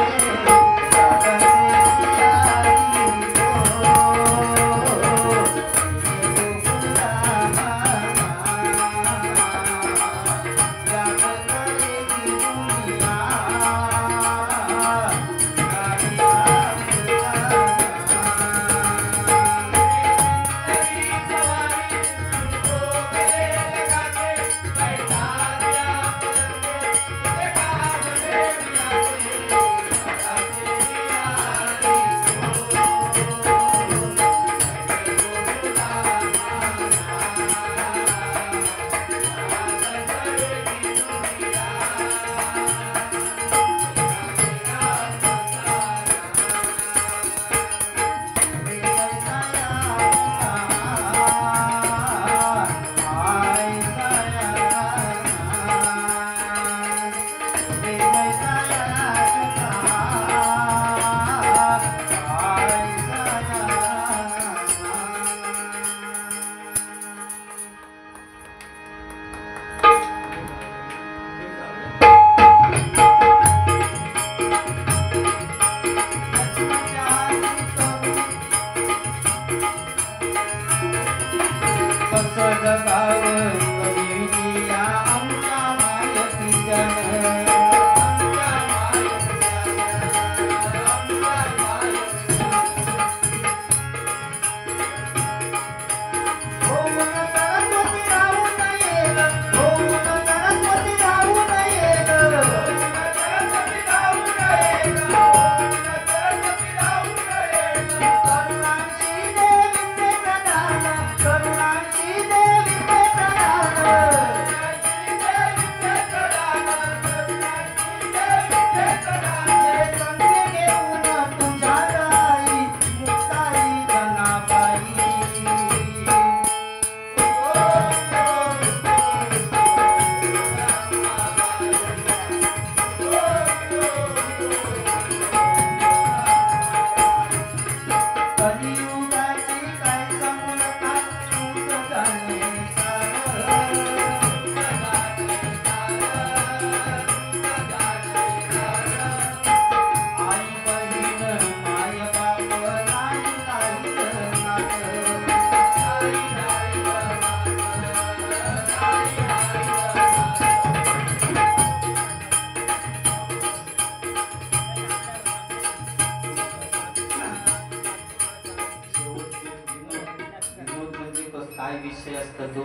काय विषय असतो तो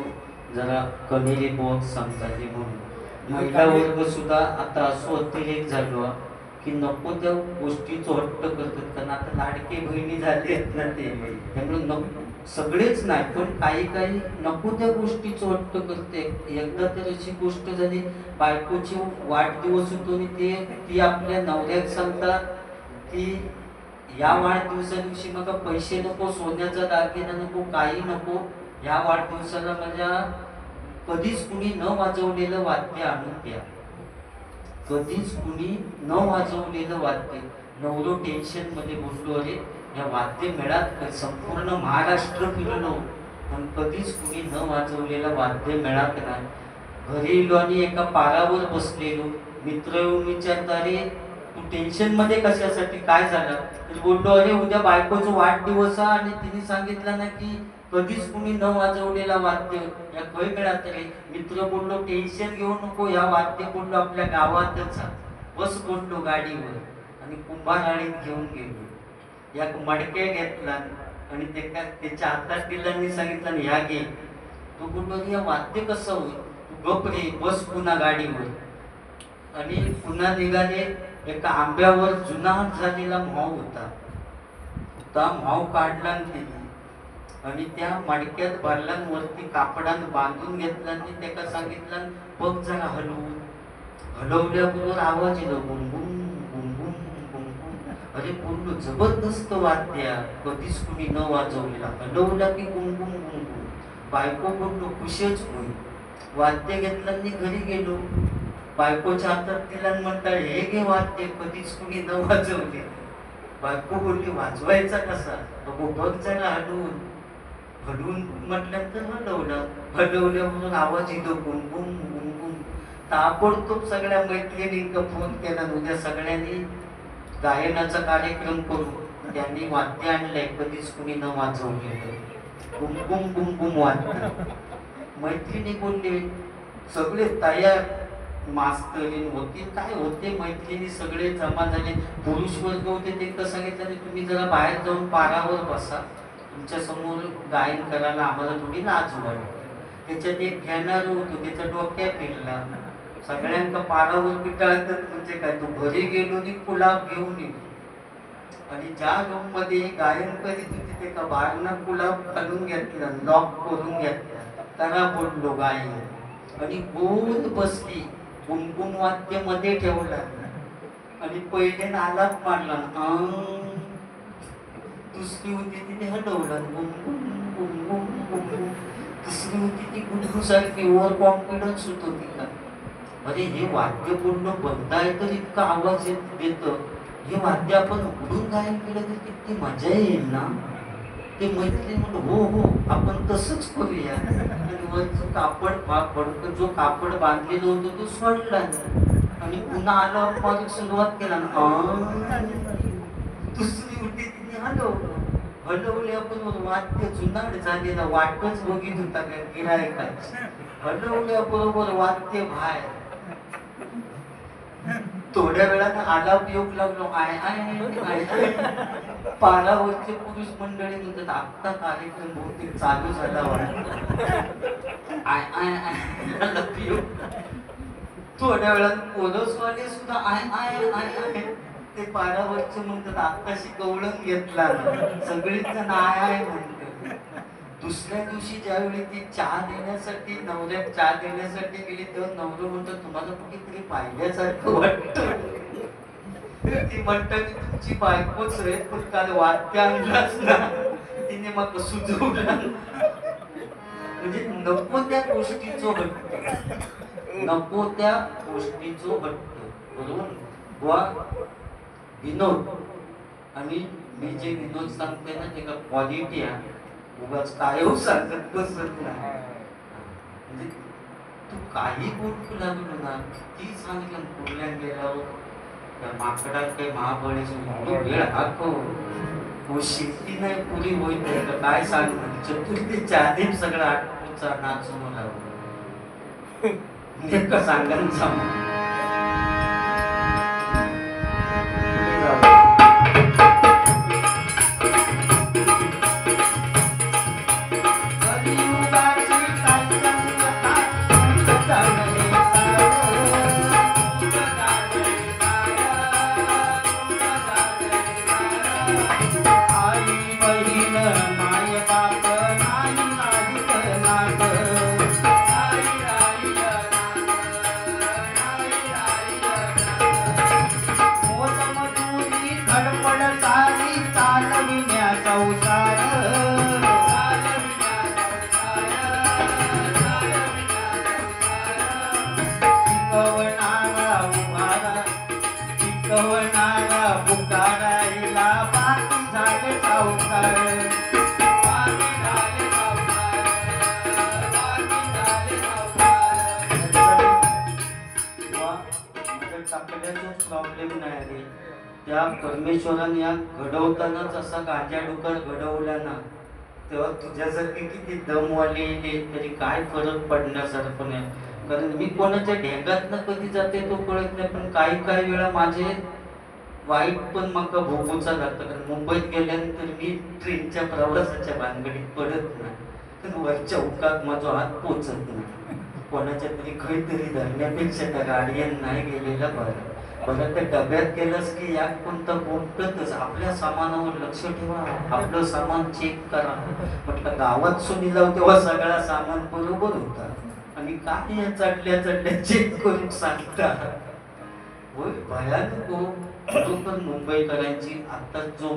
जरा कमी बोध सांगतात ते म्हणून महिला वर्ग सुद्धा आता असं अतिरेक झालो की नको त्या गोष्टीचं हट्ट करतात, कारण आता लाडके बहिणी झाले आहेत ना ते, त्यामुळे नको सगळेच नाही पण काही काही नको त्या गोष्टीचं हट्ट करते. एकदा तर अशी गोष्ट झाली, बायकोची वाढदिवस होतो आणि ती आपल्या नवऱ्यात सांगतात की या वाढदिवसा दिवशी मला पैसे नको, सोन्याचा दागिना नको, काही नको, या वाढदिवसाला माझ्या कधीच कुणी न वाजवलेलं वाद्य आणून द्या. कधीच कुणी न वाजवलेलं वाद्य. नवरो टेन्शन मध्ये बोललो, अरे या वाद्य मेळात संपूर्ण महाराष्ट्र फिरलो पण कधीच कुणी न वाजवलेलं वाद्य मेळात नाही. घरी गेलो आणि एका पारावर बसलेलो, मित्र येऊन विचारता, अरे तू टेन्शन मध्ये कशासाठी, काय झालं? तर बोललो, अरे उद्या बायकोचा वाढदिवस आहे आणि तिने सांगितलं ना की कधीच कुणी न वाजवलेला वाद्य या खय मिळात रे. मित्र बोललो, टेन्शन घेऊ नको, या वाद्य बोललो आपल्या गावातच आहे. बस बोललो गाडीवर आणि कुंभारवाडीत घेऊन गेलो. या मडके घेतला आणि त्याच्या हातात दिला आणि सांगितलं, ह्या घे. तो बोललो, या वाद्य कसं होईल? तू गप रे, बस पुन्हा गाडीवर. आणि पुन्हा निघाले. एका आंब्यावर जुना झालेला माव होता, त्या माव काढला आणि त्या मडक्यात भरला, वरती कापडान बांधून घेतला आणि त्याला सांगितलं, बघ जरा हलवून. हलवल्याबरोबर आवाज येतो, बुम बुम बुम बुम बुम बुम. अरे बोललो, जबरदस्त वाद्य, कधीच कुणी न वाजवलेला. हलवला की बुम बुम बुम बुम. बायको बोललो, खुशच होईल. वाद्य घेतलं आणि घरी गेलो. बायकोच्या हातात दिला आणि म्हणतात, हे घे वाद्य, कधीच कुणी न वाजवले. बायको बोलली, वाजवायचा कसा? बघ जरा हलवून. हलवून म्हटल्यानंतर हलवल्यावरून आवाज येतो, बुम बुम बुम बुम. ताबडतोब सगळ्या मैत्रिणींना फोन केला, उद्या सगळ्यांनी गायनाचा कार्यक्रम करू. त्यांनी वाद्य आणलंय, कधीच कुणी न वाजवलेलं, बुम बुम बुम बुम वाद्य. मैत्रिणी बोलले, सगळे तयार, मास्तरीण वकील काय होते, मैत्रिणी सगळे जमा झाले. पुरुष वर्ग होते, ते कसं सांगितलं, तुम्ही जरा बाहेर जाऊन पारावर बसा, तुमच्या समोर गायन करायला आम्हाला थोडी लाज वाटते. त्याच्यात एक घेणार होतो, त्याच्या डोक्यात फिरला. सगळ्यांना पारावर पिटाळतात म्हणजे काय, तू घरी गेलो आणि कुलाब घेऊन येतो. आणि ज्या रूम मध्ये गायन करीत होती ते का बाहेरनं कुलाब घालून घेतला, लॉक करून घेतला. करा बोललो गायन आणि गोल बसली. गुणगुण वाद्य मध्ये ठेवला आणि पहिले आलाप मारला. दुसरी होती तिने हलवला, तिसरी होती ती गुडगुसारखी ओव्हर कॉन्फिडन्स होतो तिला. अरे हे वाद्य पूर्ण बंद आहे तर इतका आवाज देत, हे वाद्य आपण उघडून गायन केलं तर किती मजा येईल ना. ते मैत्रिणी म्हणलं, हो हो आपण तसंच करूया. आणि वरचं कापड जो कापड बांधलेलं होतं तो सोडला आणि पुन्हा आलं मग सुरुवात केला ना. दुसरी उठी तिने हलवले आपण वाद्य जुनाट झालेला, वाटच बघित होता का गिरायकाच. हलवल्याबरोबर वाद्य बाहेर. थोड्या वेळानं आलाप योग लागलो, आय आय आय आय. पारावरचे पुरुष मंडळी म्हणतात, आत्ता कार्यक्रम बहुतेक चालू झाला वाटतं. आय आय आय आलाप योग. थोड्या वेळात पोरसवाले सुद्धा आय आय आय आय. ते पारावरचे म्हणतात, आत्ताशी कवळण घेतला. सगळीच जण आय आय म्हणतात. दुसऱ्या दिवशी ज्यावेळी ती चहा देण्यासाठी, नवऱ्यात चहा देण्यासाठी गेली, तेव्हा नवरं म्हणतात, तुम्हाला कुठेतरी पाहिल्यासारखं वाटतं. ती म्हणतात, तुमची बायकोच रे, पण काल वाद्य आणलाच ना, तिने मग सुचवला. म्हणजे नको त्या गोष्टीचो हट्ट, नको त्या गोष्टीचो हट्ट. बरोबर बुवा. विनोद आणि मी जे विनोद सांगते ना ते का क्वालिटी आहे, उगाच काय सांगत बसत नाही. म्हणजे तू काही बोलू लागलो ना, ती सांगितलं पुरल्या गेल्यावर त्या माकडात काही महाबळेश्वर वेळ हाकव शेती नाही पुरी होईल तर काय सांगणार. चतुर्थीच्या आधी सगळं आठवचा नाचून लागलं सांगायचं. कलियुगात आई बहीण माय बाप नाही नाहीत नात मोलमजुरी धडपड सारी चालविण्या संसार शिकवणारा उभारा शिकवणारा पुकारायला बाकी झाले सावकार टाकल्याचा प्रॉब्लेम नाही रे. त्या परमेश्वराने या घडवतानाच असा गांजा डुकर घडवला ना, तेव्हा तुझ्यासारखे किती दमवाले तरी काय फरक पडण्यासारखं नाही. कारण मी कोणाच्या ढेंगात कधी जाते तो कळत नाही, पण काही वेळा माझे वाईट पण मका भोगूचा लागतं. कारण मुंबईत गेल्यानंतर मी ट्रेनच्या प्रवासाच्या भानगडीत पडत नाही, तर वरच्या उकात माझा हात पोचत नाही. कोणाच्या तरी काहीतरी धरण्यापेक्षा त्या गाडीयन नाही गेलेला बरं. बरं त्या डब्यात गेलंस की या कोणता बोलतच आपल्या सामानावर लक्ष ठेवा, आपलं सामान चेक करा. म्हटलं गावात सुनी जाऊ तेव्हा सगळा सामान बरोबर होता आणि काय या चढल्या चेक करून सांगता. होय भयानक हो खरोखर मुंबईकरांची. आता जो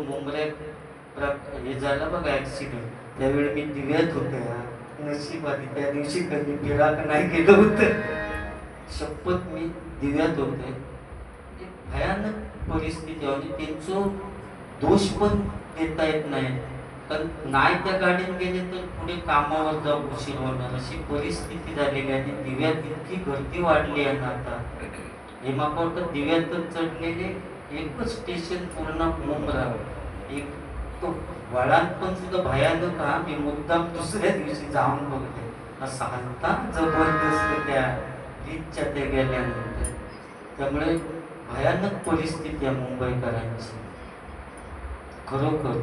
हे झाला बघा ऍक्सिडेंट, त्यावेळी मी दिव्यात होते. नशिबाने त्या दिवशी कधी फिराक नाही गेलं होतं. शपथ मी दिव्यात होते. भयानक परिस्थिती आणि त्यांचं दोष पण देता येत नाही. कारण नाही त्या गाडीत गेले तर पुढे कामावर जाऊ उशीर होणार अशी परिस्थिती झालेली आहे. दिव्यात इतकी गर्दी वाढली आहे ना आता. हेमाकोट दिव्यातच चढलेले एकच स्टेशन पूर्ण मुंबरा. एक तो वळात पण सुद्धा भयानक. हा मी मुद्दाम दुसऱ्या दिवशी जाऊन बघते असा हलता जबरदस्त त्या बीचच्या ते गेल्यानंतर. त्यामुळे भयानक परिस्थिती आहे मुंबईकरांची खरोखर.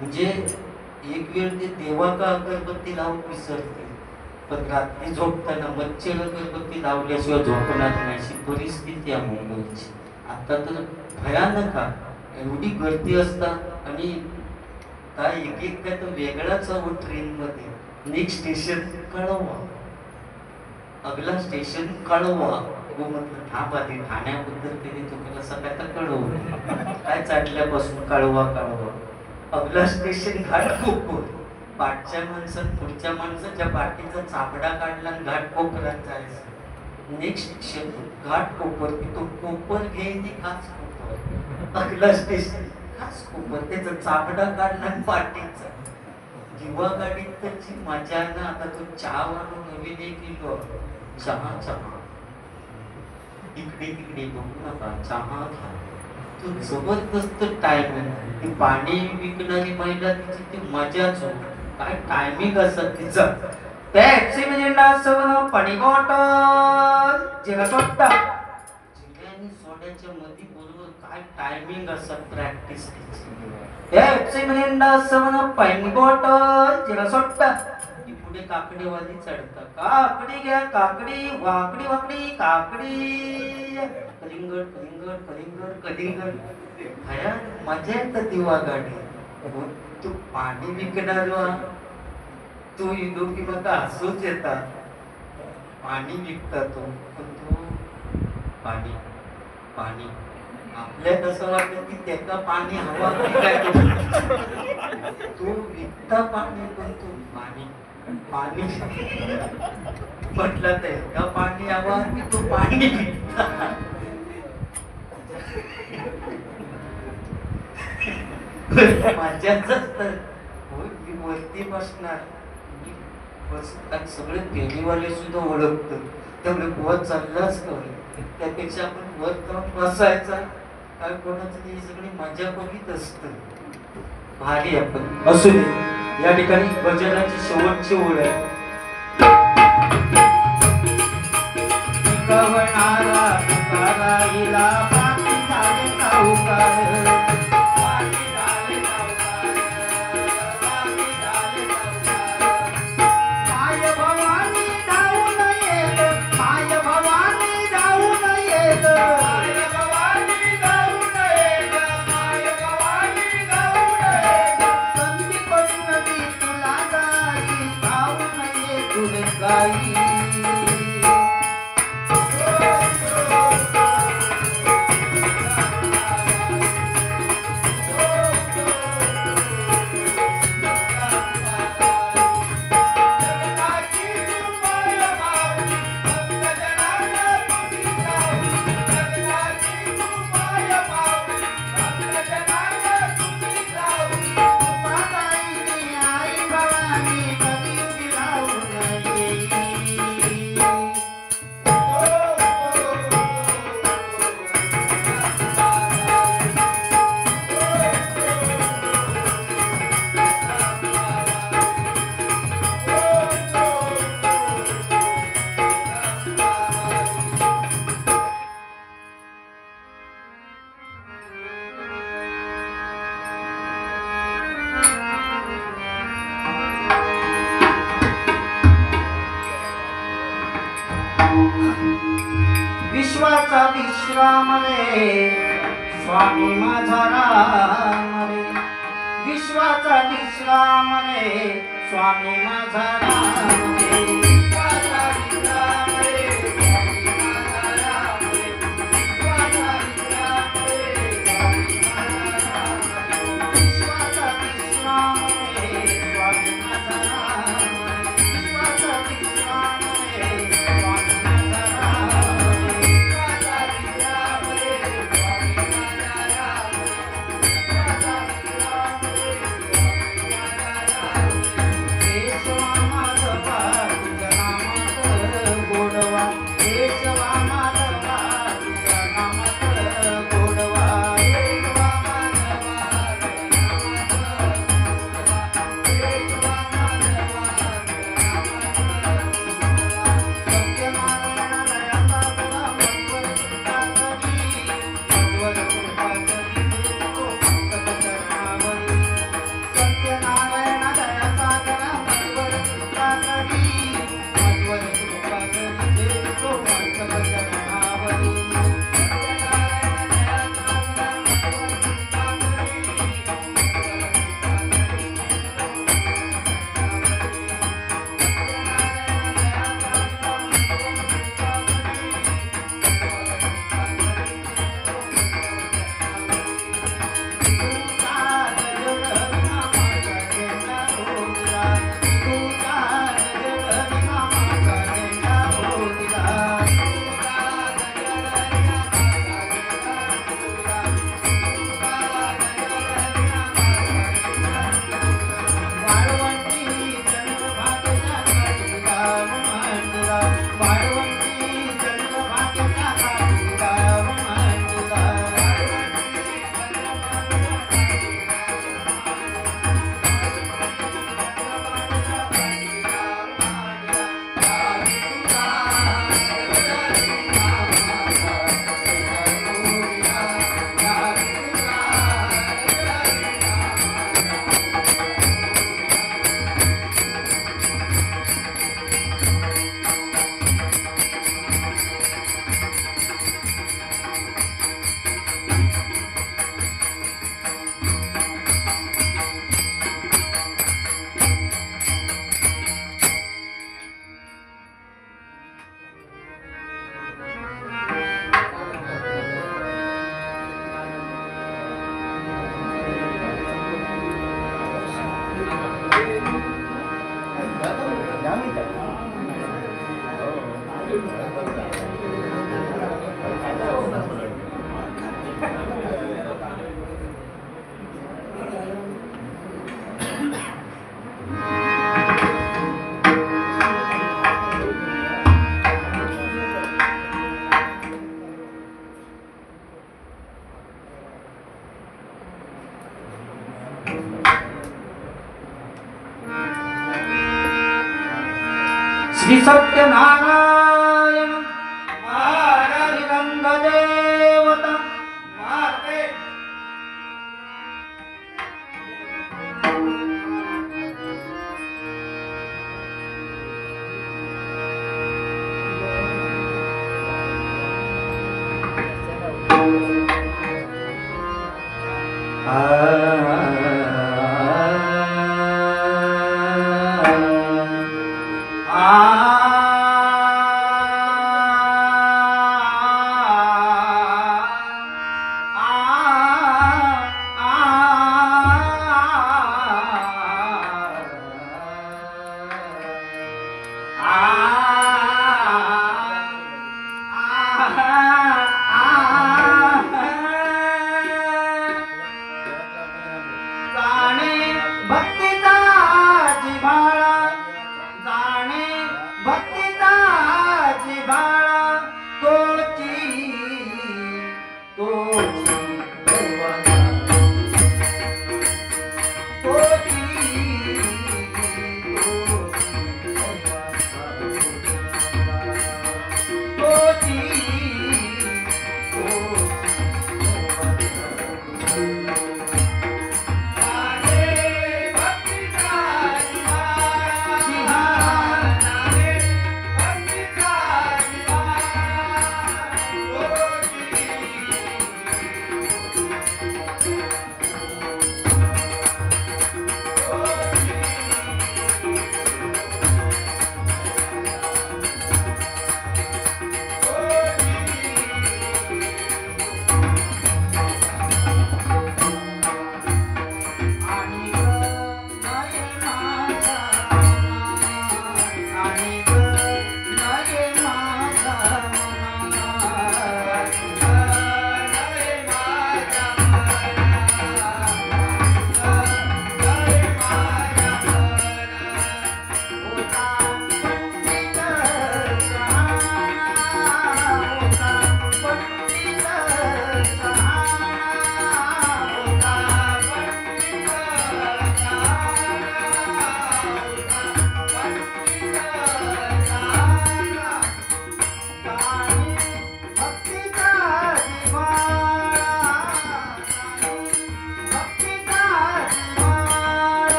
म्हणजे एक वेळ ते देवा का अगरबत्ती लावून विसरते, पण रात्री झोपताना मच्छर अगरबत्ती लावल्याशिवाय झोपणार नाही अशी परिस्थिती आहे मुंबईची. आता तर भयानक आहे. एवढी गर्दी असतात आणि काय एक काय तर वेगळाच हवं ट्रेन मध्ये. नेक्स्ट स्टेशन कळवा, अगला स्टेशन कळवा. हो म्हटलं ठाप आधी ठाण्याबद्दल तरी तुम्हाला सगळ्या तर कळवलं काय चाटल्यापासून कळवा. अगला स्टेशन घाटकोपर. पाठच्या माणसात पुढच्या माणसाच्या पाठीचा चापडा काढला आणि घाटकोपरात जायचं. Next station Ghatkopar. तो कोपर घ्यायची खास कोपर. अगला स्टेशन खास कोपर. त्याचा चापडा काढला आणि पाठीचा. जीवा गाडीत त्याची मजा ना. आता तो चहा वाढून नवीन एक किलो चहा इकडे तिकडे बघू नका, चहा घ्या. तो जबरदस्त टाइम आहे. पाणी विकणारी महिला तिची ती मजाच हो. काय टायमिंग असत तिचा. टॅक्सी म्हणजे पाणी बॉटल जिरा सोडा जिऱ्याने सोड्याच्या मध्ये बरोबर काय टायमिंग असत प्रॅक्टिस तिची. टॅक्सी म्हणजे पाणी बॉटल जिरा सोडा. पुढे काकडीवाली चढतात. काकडी घ्या काकडी, वाकडी वाकडी काकडी, कलिंगड कलिंगड कलिंगड कलिंगड. भया मजा येत दिवा गाडी. तू पाणी विकणार तू इदो की मग हसूच येतात. पाणी विकता तो पण तू पाणी पाणी आपल्याला कसं वाटतं की त्याचा पाणी हवा काय. तू विकता पाणी पण तू पाणी पाणी म्हटलं ते का पाणी हवा की तू पाणी मजाच तर वरती बसणार. सगळे फेरीवाले सुद्धा ओळखत. त्यामुळे वर चाललाच कमी. त्यापेक्षा आपण वर जाऊन बसायचा. काय कोणाचं ही सगळी मजा बघित असत. भारी आपण असू दे. या ठिकाणी भजनाची शेवटची ओळ आहे. कवणारा तुकारा हिला पाठी झाले सावकार. विश्राम रे स्वामी माझा राम रे विश्वाचा विश्राम रे स्वामी माझा राम रे विश्वाचा विश्राम रे स्वामी माझा राम रे विश्वाचा विश्राम रे स्वामी माझा राम रे विश्वाचा विश्राम रे स्वामी माझा राम रे विश्वाचा विश्राम रे स्वामी माझा राम रे विश्वाचा विश्राम रे स्वामी माझा राम रे केशवा माधवा तुझ्या नामात गोडवा केशवा माधवा तुझ्या नामात गोडवा केशवा माधवा केशवा माधवा सत्यनारायण दयाचा तुला मध्वर कृपा करी मध्वर कृपा करी देतो भक्त चरणावरी सत्यनारायण दयाचा तुला मध्वर कृपा करी मध्वर कृपा करी देतो भक्त चरणावरी सत्यनारायण दयाचा तुला मध्वर कृपा करी श्री सत्यनारायण महाराज रंगदेवता माते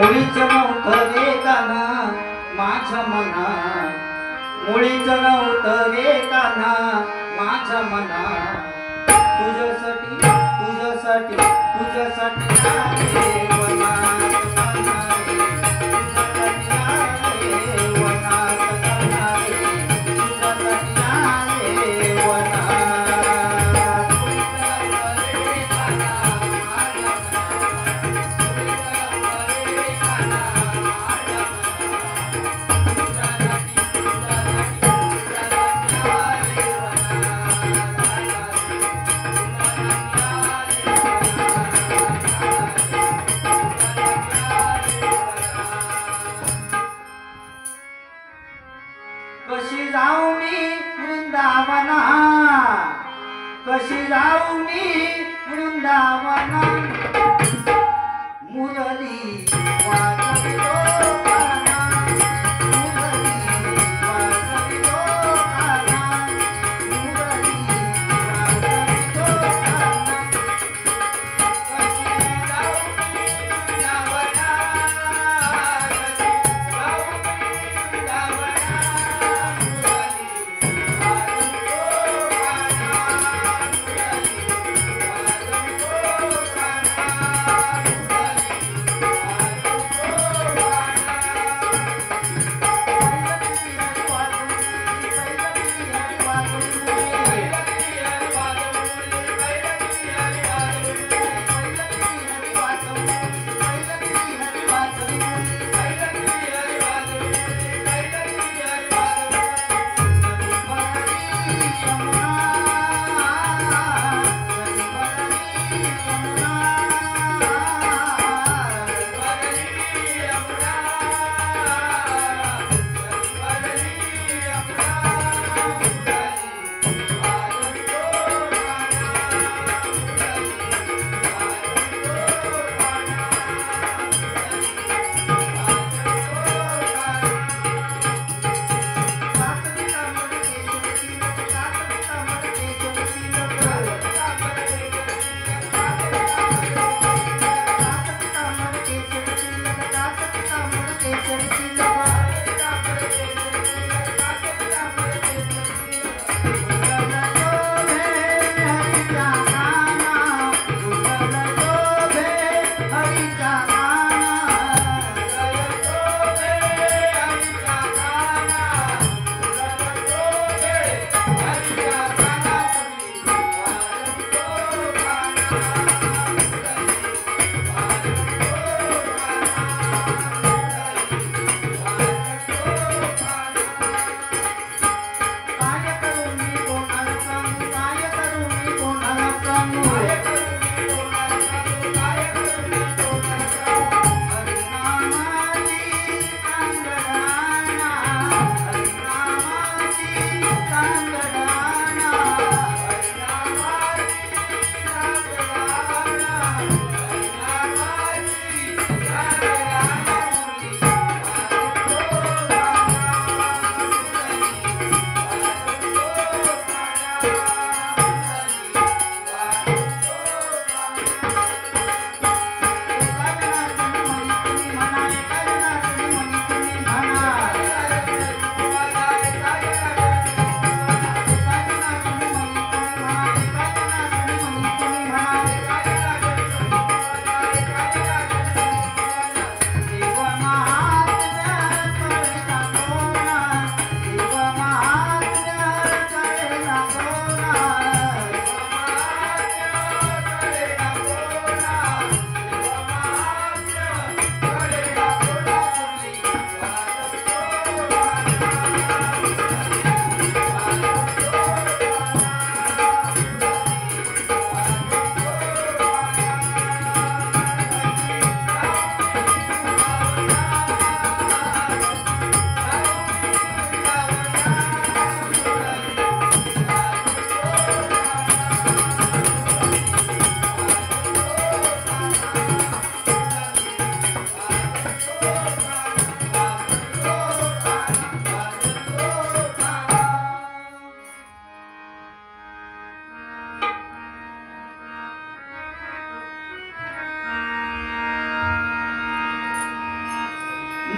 मुळीच नव्हतं रे कान्हा माझ्या मना, मुळीच नव्हतं रे कान्हा माझ्या मना, तुझ्यासाठी तुझ्यासाठी तुझ्यासाठी आले वनात जाणारे, तुझ्यासाठी आले वनात जाणारे, तुझ्यासाठी आले वनात. कशी जाऊ मी वृंदावना, कशी जाऊ मी वृंदावना, मुरली वाजवितो कान्हा, मुरली वाजवितो कान्हा, मुरली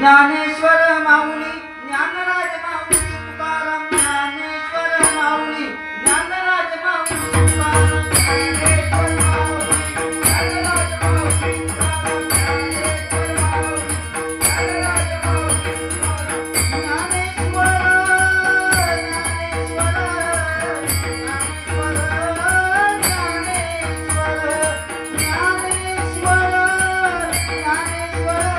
ज्ञानेश्वर माऊली ज्ञानराज माऊली तुकाराम ज्ञानेश्वर माऊली ज्ञानराज माऊली तुकाराम ज्ञानेश्वर माऊली ज्ञानराज माऊली तुकाराम ज्ञानेश्वर माऊली ज्ञानराज माऊली ज्ञानेश्वर ज्ञानेश्वर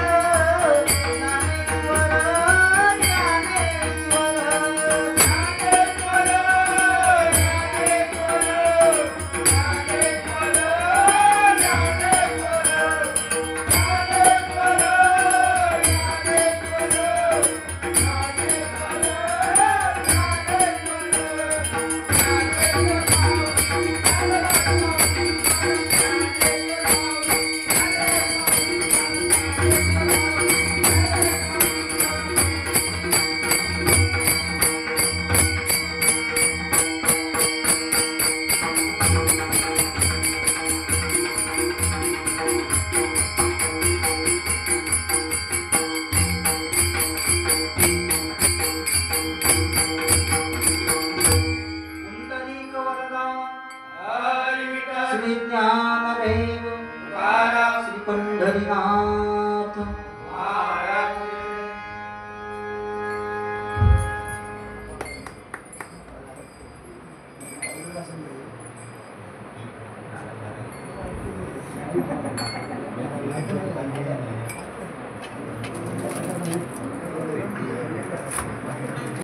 श्री ज्ञानदेव श्री पंढरीनाथ